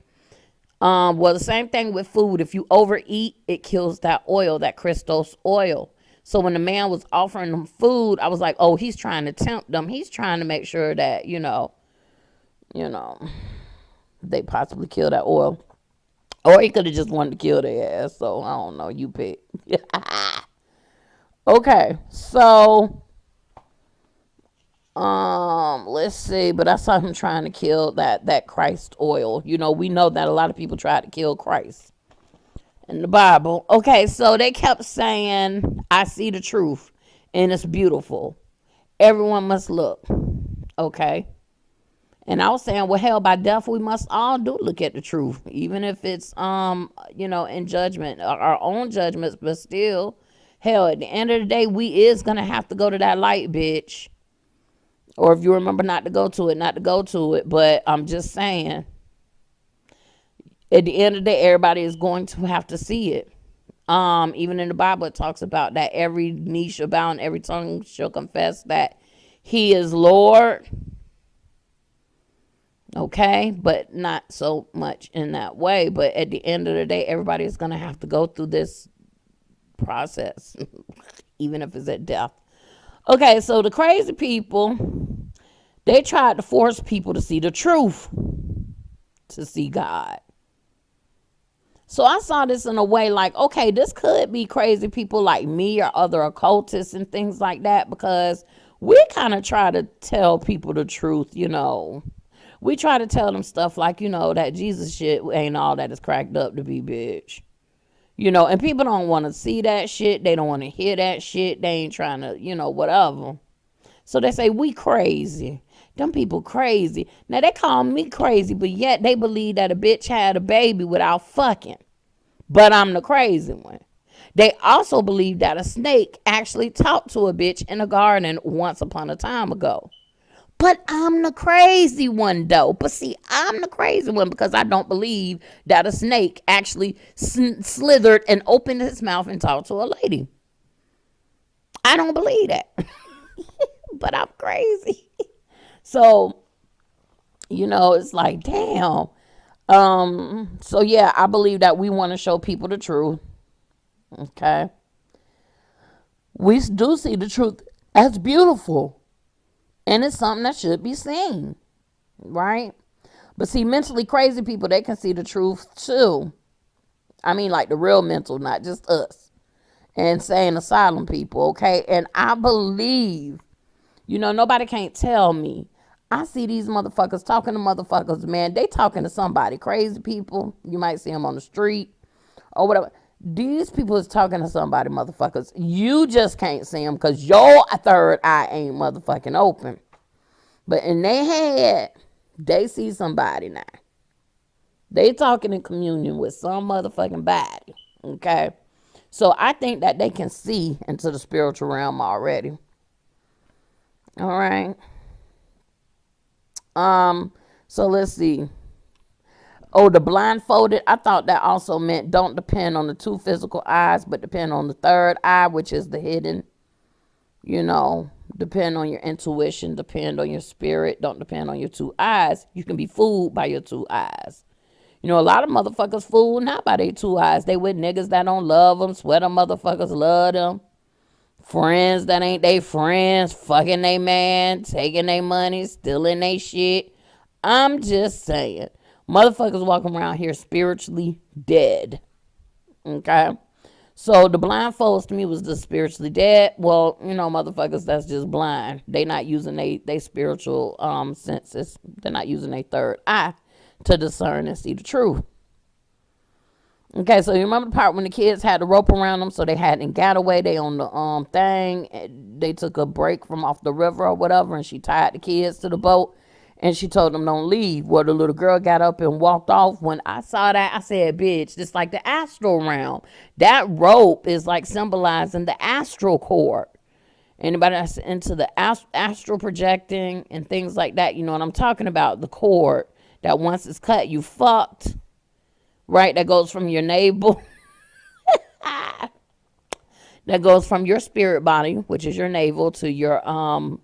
Well, the same thing with food. If you overeat, it kills that oil, that Christos oil. So when the man was offering them food, I was like, oh, he's trying to tempt them. He's trying to make sure that, they possibly kill that oil. Or he could have just wanted to kill their ass. So I don't know. You pick. Okay, so let's see, but I saw him trying to kill that Christ oil. We know that a lot of people tried to kill Christ in the Bible. Okay, so they kept saying, I see the truth and it's beautiful. Everyone must look. Okay. And I was saying, well, hell, by death, we must all do look at the truth, even if it's, in judgment, our own judgments, but still, hell, at the end of the day, we is going to have to go to that light, bitch. Or if you remember not to go to it. But I'm just saying, at the end of the day, everybody is going to have to see it. Even in the Bible, it talks about that every knee shall bow and every tongue shall confess that he is Lord. Okay, but not so much in that way. But at the end of the day, everybody is going to have to go through this process, even if it's at death. Okay, so the crazy people, they tried to force people to see the truth, to see God. So I saw this in a way like, okay, this could be crazy people like me or other occultists and things like that, because we kind of try to tell people the truth, you know. We try to tell them stuff like, you know, that Jesus shit ain't all that is cracked up to be, bitch. You know, and people don't want to see that shit. They don't want to hear that shit. They ain't trying to, you know, whatever. So they say, we crazy. Them people crazy. Now, they call me crazy, but yet they believe that a bitch had a baby without fucking. But I'm the crazy one. They also believe that a snake actually talked to a bitch in a garden once upon a time ago. But I'm the crazy one, though. But see, I'm the crazy one because I don't believe that a snake actually slithered and opened his mouth and talked to a lady. I don't believe that. But I'm crazy. So, you know, it's like, damn. So yeah, I believe that we want to show people the truth. Okay. We do see the truth as beautiful. And it's something that should be seen. Right? But see, mentally crazy people, they can see the truth too. I mean, like the real mental, not just us. Insane asylum people, okay? And I believe, you know, nobody can't tell me. I see these motherfuckers talking to motherfuckers, man. They talking to somebody. Crazy people. You might see them on the street or whatever. These people is talking to somebody, motherfuckers. You just can't see them because your third eye ain't motherfucking open. But in their head, they see somebody now. They talking in communion with some motherfucking body, okay? So I think that they can see into the spiritual realm already. All right. So let's see. Oh, the blindfolded. I thought that also meant don't depend on the two physical eyes, but depend on the third eye, which is the hidden. You know, depend on your intuition, depend on your spirit. Don't depend on your two eyes. You can be fooled by your two eyes. You know, a lot of motherfuckers fooled not by their two eyes. They with niggas that don't love them, swear them motherfuckers love them. Friends that ain't they friends, fucking they man, taking they money, stealing they shit. I'm just saying, motherfuckers walking around here spiritually dead. Okay? So the blindfolds to me was the spiritually dead. Well, you know, motherfuckers that's just blind. They not using they spiritual senses. They're not using their third eye to discern and see the truth. Okay, so you remember the part when the kids had the rope around them, so they hadn't got away. They on the thing. They took a break from off the river or whatever, and she tied the kids to the boat, and she told them don't leave. Well, the little girl got up and walked off. When I saw that, I said, bitch, just like the astral realm. That rope is like symbolizing the astral cord. Anybody that's into the astral projecting and things like that, you know what I'm talking about. The cord that once it's cut, you fucked. Right, that goes from your navel. That goes from your spirit body, which is your navel, to your other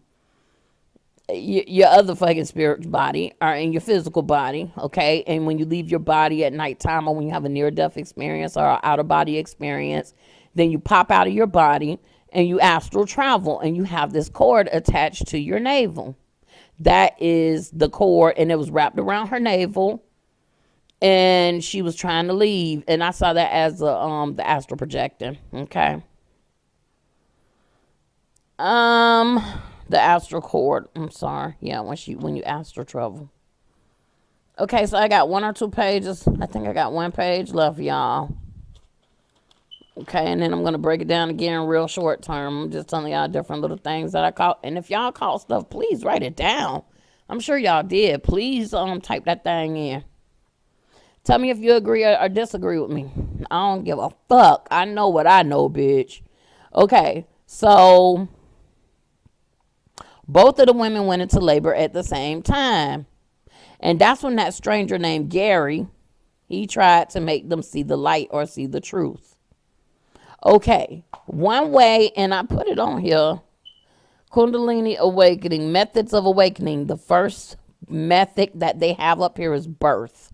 fucking spirit body, or in your physical body, okay? And when you leave your body at nighttime, or when you have a near-death experience or an out-of-body experience, then you pop out of your body and you astral travel, and you have this cord attached to your navel. That is the cord, and it was wrapped around her navel. And she was trying to leave, and I saw that as the astral projecting. Okay. The astral cord. I'm sorry. Yeah, when you astral travel. Okay, so I got 1 or 2 pages. I think I got 1 page left, y'all. Okay, and then I'm gonna break it down again real short term. I'm just telling y'all different little things that I caught. And if y'all caught stuff, please write it down. I'm sure y'all did. Please type that thing in. Tell me if you agree or disagree with me. I don't give a fuck. I know what I know, bitch. Okay, so both of the women went into labor at the same time. And that's when that stranger named Gary, he tried to make them see the light or see the truth. Okay, one way, and I put it on here, Kundalini awakening, methods of awakening. The first method that they have up here is birth.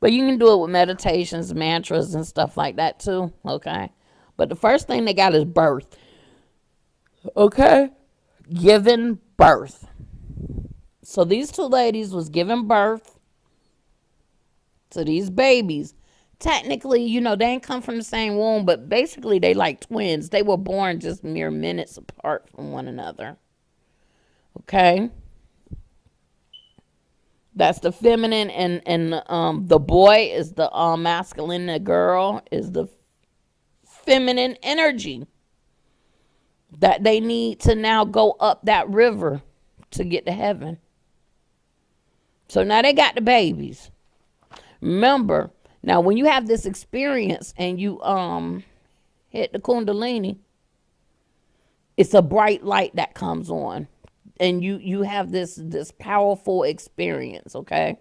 But you can do it with meditations, mantras, and stuff like that too, okay? But the first thing they got is birth, okay? Giving birth. So these 2 ladies was giving birth to these babies. technically, they ain't come from the same womb, but basically they like twins. They were born just mere minutes apart from one another. Okay? That's the feminine, and the boy is the masculine. The girl is the feminine energy that they need to now go up that river to get to heaven. So now they got the babies. Remember, now when you have this experience and you hit the kundalini, it's a bright light that comes on. And you have this powerful experience, okay?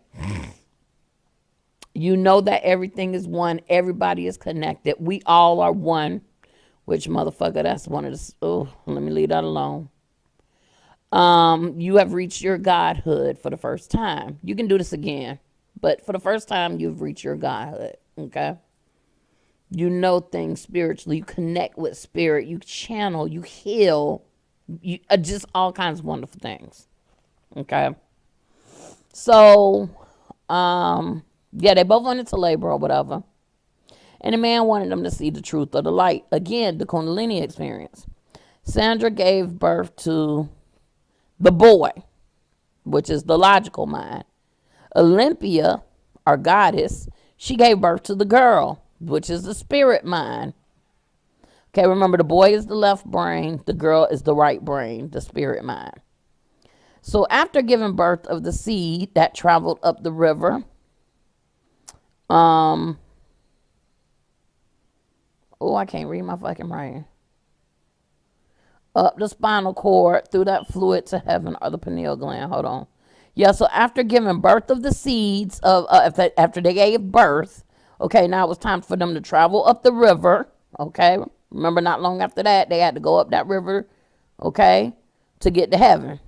You know that everything is one. Everybody is connected. We all are one. Which motherfucker, that's one of the... Oh, let me leave that alone. You have reached your godhood for the first time. You can do this again. But for the first time, you've reached your godhood, okay? You know things spiritually. You connect with spirit. You channel. You heal. You just all kinds of wonderful things. Okay. So, yeah, they both went into labor or whatever. And the man wanted them to see the truth of the light. Again, the Kundalini experience. Sandra gave birth to the boy, which is the logical mind. Olympia, our goddess, she gave birth to the girl, which is the spirit mind. Okay, remember, the boy is the left brain, the girl is the right brain, the spirit mind. So after giving birth of the seed that traveled up the river, I can't read my fucking writing. Up the spinal cord, through that fluid to heaven, or the pineal gland. Hold on. Yeah, so after giving birth of the seeds, after they gave birth, okay, now it was time for them to travel up the river, okay? Remember, not long after that, they had to go up that river, okay, to get to heaven.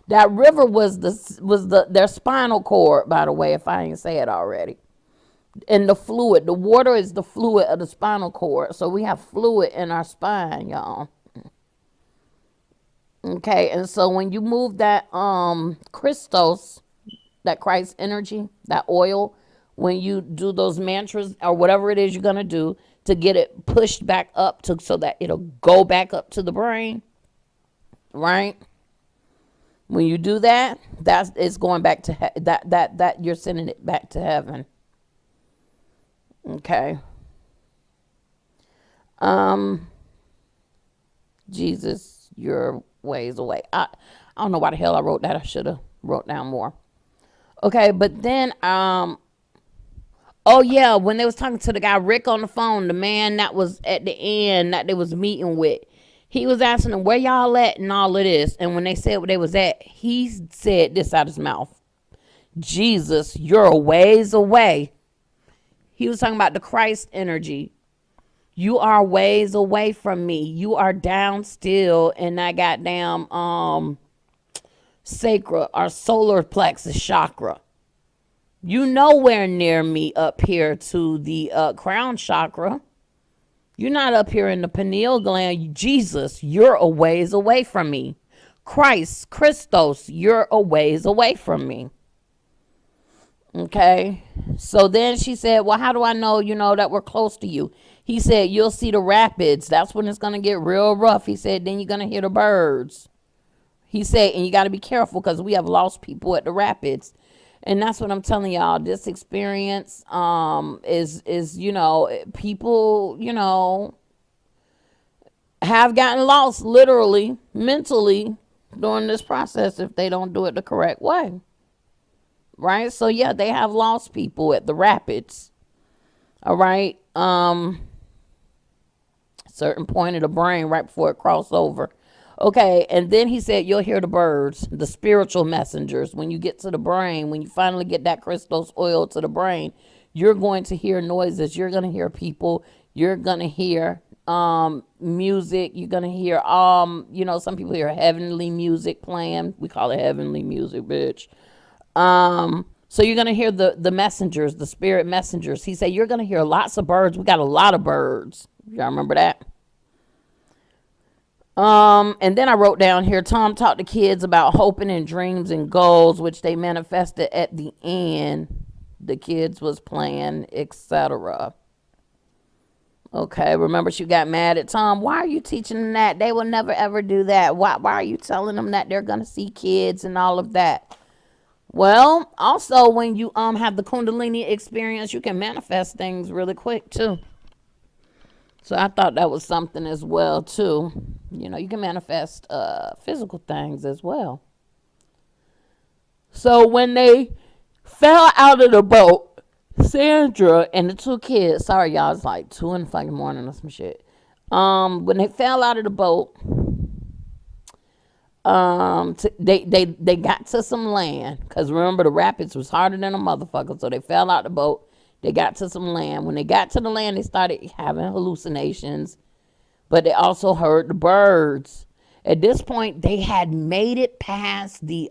That river was their spinal cord, by the way, if I didn't say it already. And the fluid, the water is the fluid of the spinal cord. So we have fluid in our spine, y'all. Okay, and so when you move that Christos, that Christ energy, that oil, when you do those mantras or whatever it is you're going to do to get it pushed back up so that it'll go back up to the brain, right? When you do that, it's going back to that you're sending it back to heaven. Okay. Jesus, you're ways away. I don't know why the hell I wrote that. I should have wrote down more. Okay, but then oh yeah, when they was talking to the guy Rick on the phone, the man that was at the end that they was meeting with, he was asking them where y'all at and all of this. And when they said where they was at, he said this out of his mouth: Jesus, you're a ways away. He was talking about the Christ energy. You are ways away from me. You are down still in that goddamn sacral or solar plexus chakra. You nowhere near me up here to the crown chakra. You're not up here in the pineal gland. Jesus, you're a ways away from me. Christ, Christos, you're a ways away from me. Okay. So then she said, well, how do I know, that we're close to you? He said, you'll see the rapids. That's when it's going to get real rough. He said, then you're going to hear the birds. He said, and you got to be careful because we have lost people at the rapids. And that's what I'm telling y'all. This experience is people, have gotten lost literally, mentally during this process if they don't do it the correct way. Right? So, yeah, they have lost people at the rapids. All right? Certain point of the brain right before it crosses over. Okay, and then he said you'll hear the birds, the spiritual messengers. When you get to the brain, when you finally get that Christos oil to the brain, you're going to hear noises. You're going to hear people. You're going to hear music. You're going to hear, some people hear heavenly music playing. We call it heavenly music, bitch. So you're going to hear the messengers, the spirit messengers. He said you're going to hear lots of birds. We got a lot of birds. Y'all remember that? And then I wrote down here, Tom taught the kids about hoping and dreams and goals, which they manifested at the end. the kids was playing, etc. Okay, remember she got mad at Tom. Why are you teaching them that? They will never ever do that. Why are you telling them that they're gonna see kids and all of that? Well, also when you have the Kundalini experience, you can manifest things really quick too. So I thought that was something as well too. You know, you can manifest physical things as well. So when they fell out of the boat, Sandra and the two kids, sorry y'all, it's like 2 in the fucking morning or some shit. When they fell out of the boat, they got to some land, because remember the rapids was harder than a motherfucker, so they fell out the boat. They got to some land. When they got to the land, they started having hallucinations, but they also heard the birds. At this point, they had made it past the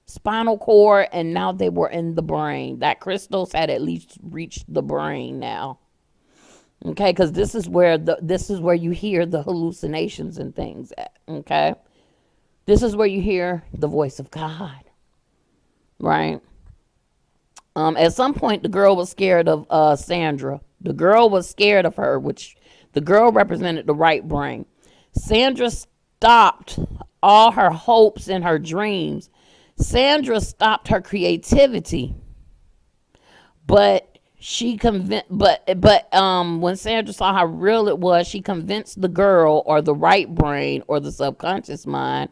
spinal cord, and now they were in the brain. That crystals had at least reached the brain now. Okay, because this is where you hear the hallucinations and things at. Okay, this is where you hear the voice of God, right? At some point, the girl was scared of Sandra. The girl was scared of her, which the girl represented the right brain. Sandra stopped all her hopes and her dreams. Sandra stopped her creativity, but she convinced. But when Sandra saw how real it was, she convinced the girl, or the right brain, or the subconscious mind,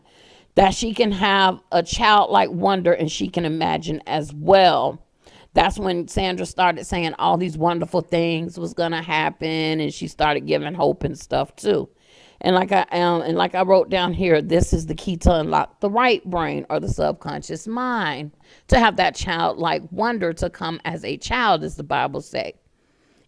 that she can have a childlike wonder and she can imagine as well. That's when Sandra started saying all these wonderful things was gonna happen, and she started giving hope and stuff too. And like I wrote down here, this is the key to unlock the right brain, or the subconscious mind, to have that childlike wonder, to come as a child, as the Bible say.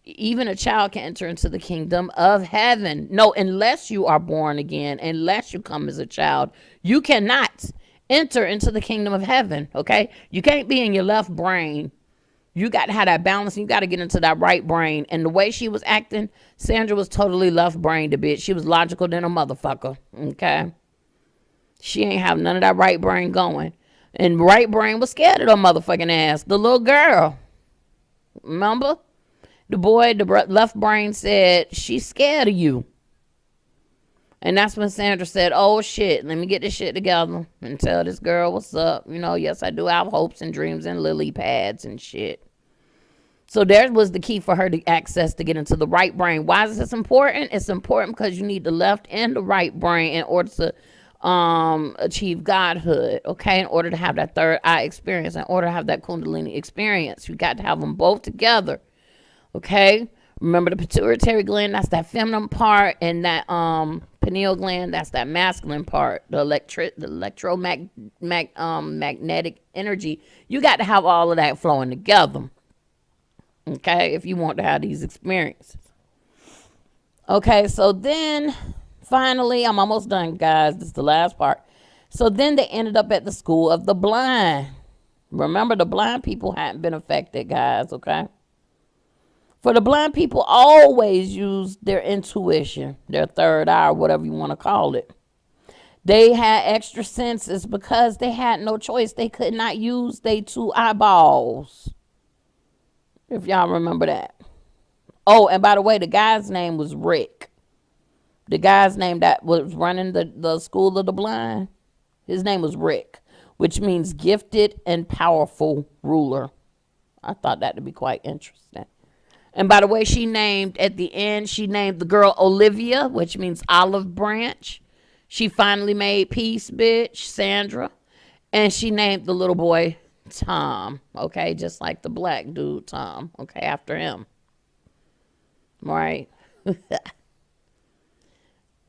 Even a child can enter into the kingdom of heaven. No, unless you are born again, unless you come as a child, you cannot enter into the kingdom of heaven. Okay, you can't be in your left brain. You got to have that balance, and you got to get into that right brain. And the way she was acting, Sandra was totally left-brained a bit. She was logical than a motherfucker, okay? She ain't have none of that right brain going. And right brain was scared of her motherfucking ass. The little girl, remember? The boy, the left brain said, she's scared of you. And that's when Sandra said, oh, shit, let me get this shit together and tell this girl what's up. You know, yes, I do have hopes and dreams and lily pads and shit. So there was the key for her to access to get into the right brain. Why is this important? It's important because you need the left and the right brain in order to achieve godhood, okay? In order to have that third eye experience, in order to have that Kundalini experience, you got to have them both together, okay? Remember the pituitary gland, that's that feminine part, and that pineal gland, that's that masculine part. The electromagnetic energy, you got to have all of that flowing together, okay, if you want to have these experiences. Okay, so then finally, I'm almost done, guys. This is the last part. So then they ended up at the school of the blind. Remember, the blind people hadn't been affected, guys, okay? For the blind people, always use their intuition, their third eye, or whatever you want to call it. They had extra senses because they had no choice. They could not use their two eyeballs, if y'all remember that. Oh, and by the way, the guy's name was Rick. The guy's name that was running the school of the blind, his name was Rick, which means gifted and powerful ruler. I thought that to be quite interesting. And by the way, at the end, she named the girl Olivia, which means olive branch. She finally made peace, bitch, Sandra. And she named the little boy Tom, okay, just like the black dude Tom, okay, after him, right?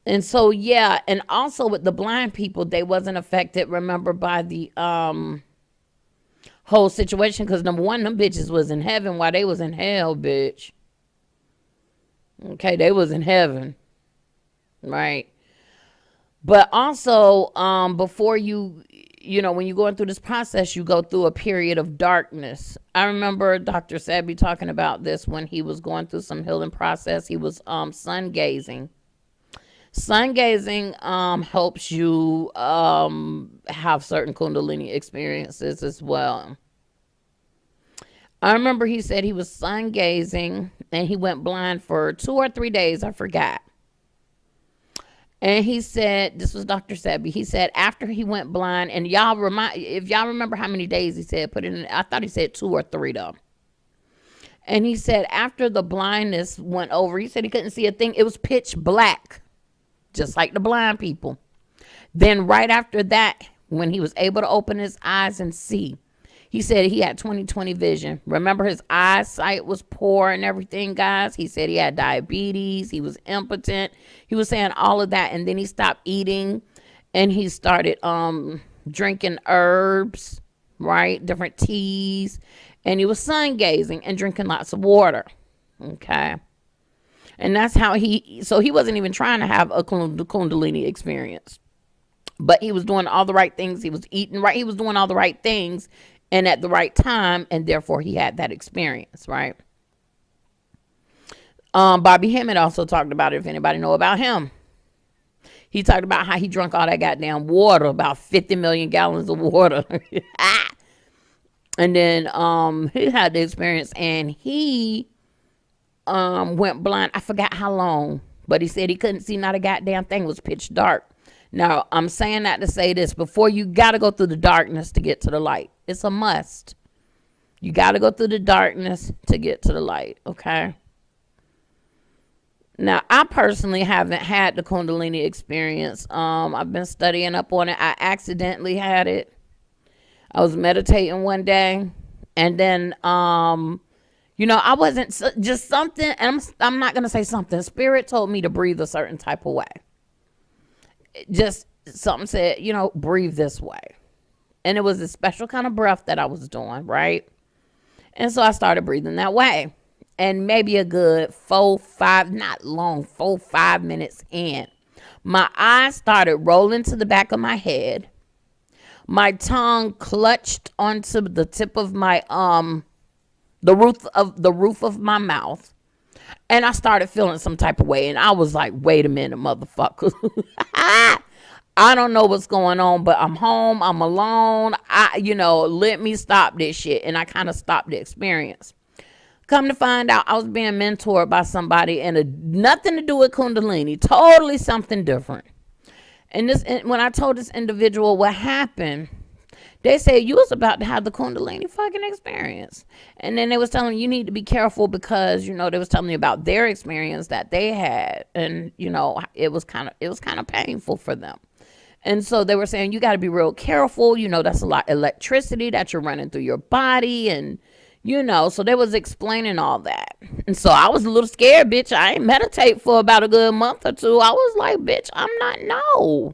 And so, yeah, and also with the blind people, they wasn't affected, remember, by the whole situation, because number one, them bitches was in heaven while they was in hell, bitch. Okay, they was in heaven, right? But also, before when you're going through this process, you go through a period of darkness. I remember Dr. Sebi talking about this when he was going through some healing process. He was sun gazing. Sun gazing helps you have certain Kundalini experiences as well. I remember he said he was sun gazing and he went blind for 2 or 3 days. I forgot. And he said, this was Dr. Sebi. He said after he went blind, and if y'all remember how many days he said, put it in. I thought he said 2 or 3 though. And he said after the blindness went over, he said he couldn't see a thing. It was pitch black, just like the blind people. Then right after that, when he was able to open his eyes and see, he said he had 20/20 vision. Remember, his eyesight was poor and everything, guys. He said he had diabetes. He was impotent. He was saying all of that. And then he stopped eating and he started drinking herbs, right? Different teas. And he was sun gazing and drinking lots of water. Okay. And that's how so he wasn't even trying to have a Kundalini experience. But he was doing all the right things. He was eating right. He was doing all the right things and at the right time, and therefore he had that experience, right? Bobby Hemmett also talked about it, if anybody know about him. He talked about how he drank all that goddamn water, about 50 million gallons of water. And then he had the experience, and he went blind. I forgot how long, but he said he couldn't see not a goddamn thing. It was pitch dark. Now, I'm saying that to say this. Before, you got to go through the darkness to get to the light. It's a must. You got to go through the darkness to get to the light, okay? Now, I personally haven't had the Kundalini experience. I've been studying up on it. I accidentally had it. I was meditating one day, and then, I wasn't just something, and I'm not going to say something. Spirit told me to breathe a certain type of way. Just something said, breathe this way. And it was a special kind of breath that I was doing, right? And so I started breathing that way. And maybe a good 5 minutes in, my eyes started rolling to the back of my head. My tongue clutched onto the tip of my the roof of my mouth. And I started feeling some type of way. And I was like, wait a minute, motherfucker. I don't know what's going on, but I'm home. I'm alone. Let me stop this shit. And I kind of stopped the experience. Come to find out, I was being mentored by somebody, and nothing to do with Kundalini. Totally something different. And when I told this individual what happened, they said, you was about to have the Kundalini fucking experience. And then they was telling me you need to be careful because, they was telling me about their experience that they had. And, it was kind of painful for them. And so they were saying, you got to be real careful. That's a lot of electricity that you're running through your body. And, so they was explaining all that. And so I was a little scared, bitch. I ain't meditate for about a good month or two. I was like, bitch, no.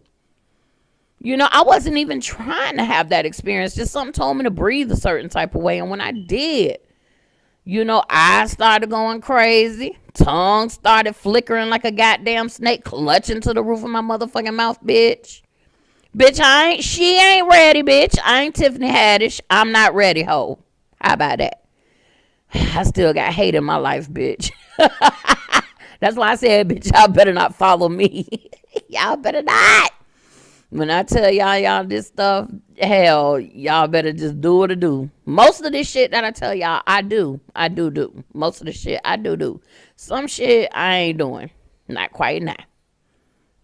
I wasn't even trying to have that experience. Just something told me to breathe a certain type of way. And when I did, eyes started going crazy. Tongue started flickering like a goddamn snake, clutching to the roof of my motherfucking mouth, bitch. Bitch, she ain't ready, bitch. I ain't Tiffany Haddish. I'm not ready, ho. How about that? I still got hate in my life, bitch. That's why I said, bitch, y'all better not follow me. Y'all better not. When I tell y'all this stuff, hell, y'all better just do what I do. Most of this shit that I tell y'all, I do. Most of the shit, I do. Some shit I ain't doing. Not quite now.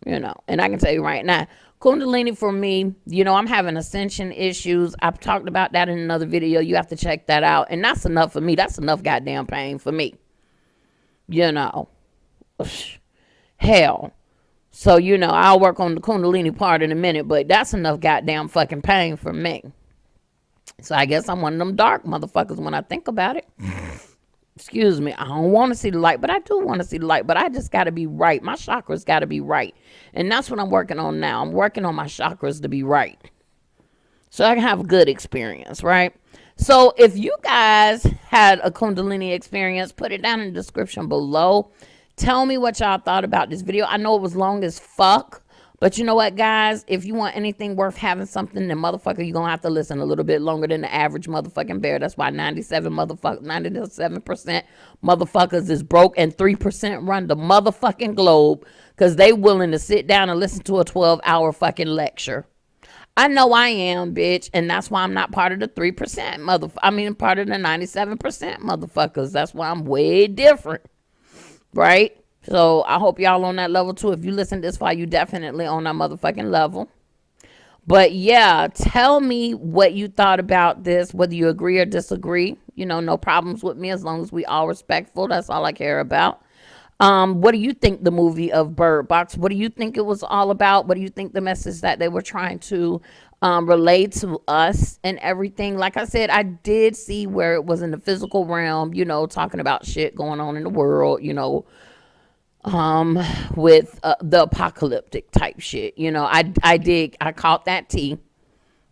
And I can tell you right now, Kundalini for me, I'm having ascension issues. I've talked about that in another video. You have to check that out. And that's enough for me. That's enough goddamn pain for me. Hell. So, I'll work on the Kundalini part in a minute, but that's enough goddamn fucking pain for me. So I guess I'm one of them dark motherfuckers when I think about it. Excuse me. I don't want to see the light, but I do want to see the light, but I just got to be right. My chakras got to be right. And that's what I'm working on now. I'm working on my chakras to be right, so I can have a good experience, right? So if you guys had a Kundalini experience, put it down in the description below. Tell me what y'all thought about this video. I know it was long as fuck, but you know what, guys? If you want anything worth having something, then motherfucker, you're going to have to listen a little bit longer than the average motherfucking bear. That's why 97% motherfuckers is broke and 3% run the motherfucking globe because they willing to sit down and listen to a 12-hour fucking lecture. I know I am, bitch, and that's why I'm not part of the 3% part of the 97% motherfuckers. That's why I'm way different, right? So I hope y'all on that level too. If you listen this far, you definitely on that motherfucking level. But yeah, tell me what you thought about this, whether you agree or disagree. You know, no problems with me as long as we all respectful. That's all I care about. What do you think the movie of Bird Box? What do you think it was all about? What do you think the message that they were trying to relay to us and everything? Like I said, I did see where it was in the physical realm, you know, talking about shit going on in the world, you know, with the apocalyptic type shit. You know, I caught that tea,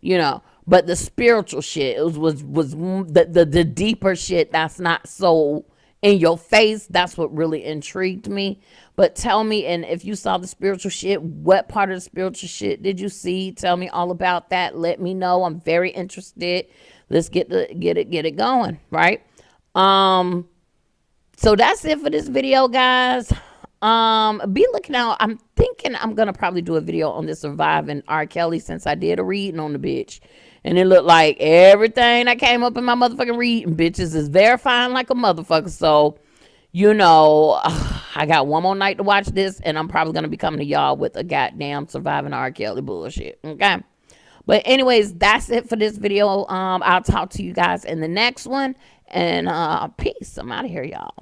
you know, but the spiritual shit was the deeper shit that's not so in your face. That's what really intrigued me. But tell me, and if you saw the spiritual shit, what part of the spiritual shit did you see? Tell me all about that. Let me know. I'm very interested. Let's get it going, right? So that's it for this video, guys. Be looking out. I'm thinking I'm gonna probably do a video on the surviving R. Kelly, since I did a reading on the bitch. And it looked like everything that came up in my motherfucking reading, bitches, is verifying like a motherfucker. So, you know, I got one more night to watch this, and I'm probably gonna be coming to y'all with a goddamn surviving R. Kelly bullshit. Okay. But anyways, that's it for this video. I'll talk to you guys in the next one. And peace. I'm out of here, y'all.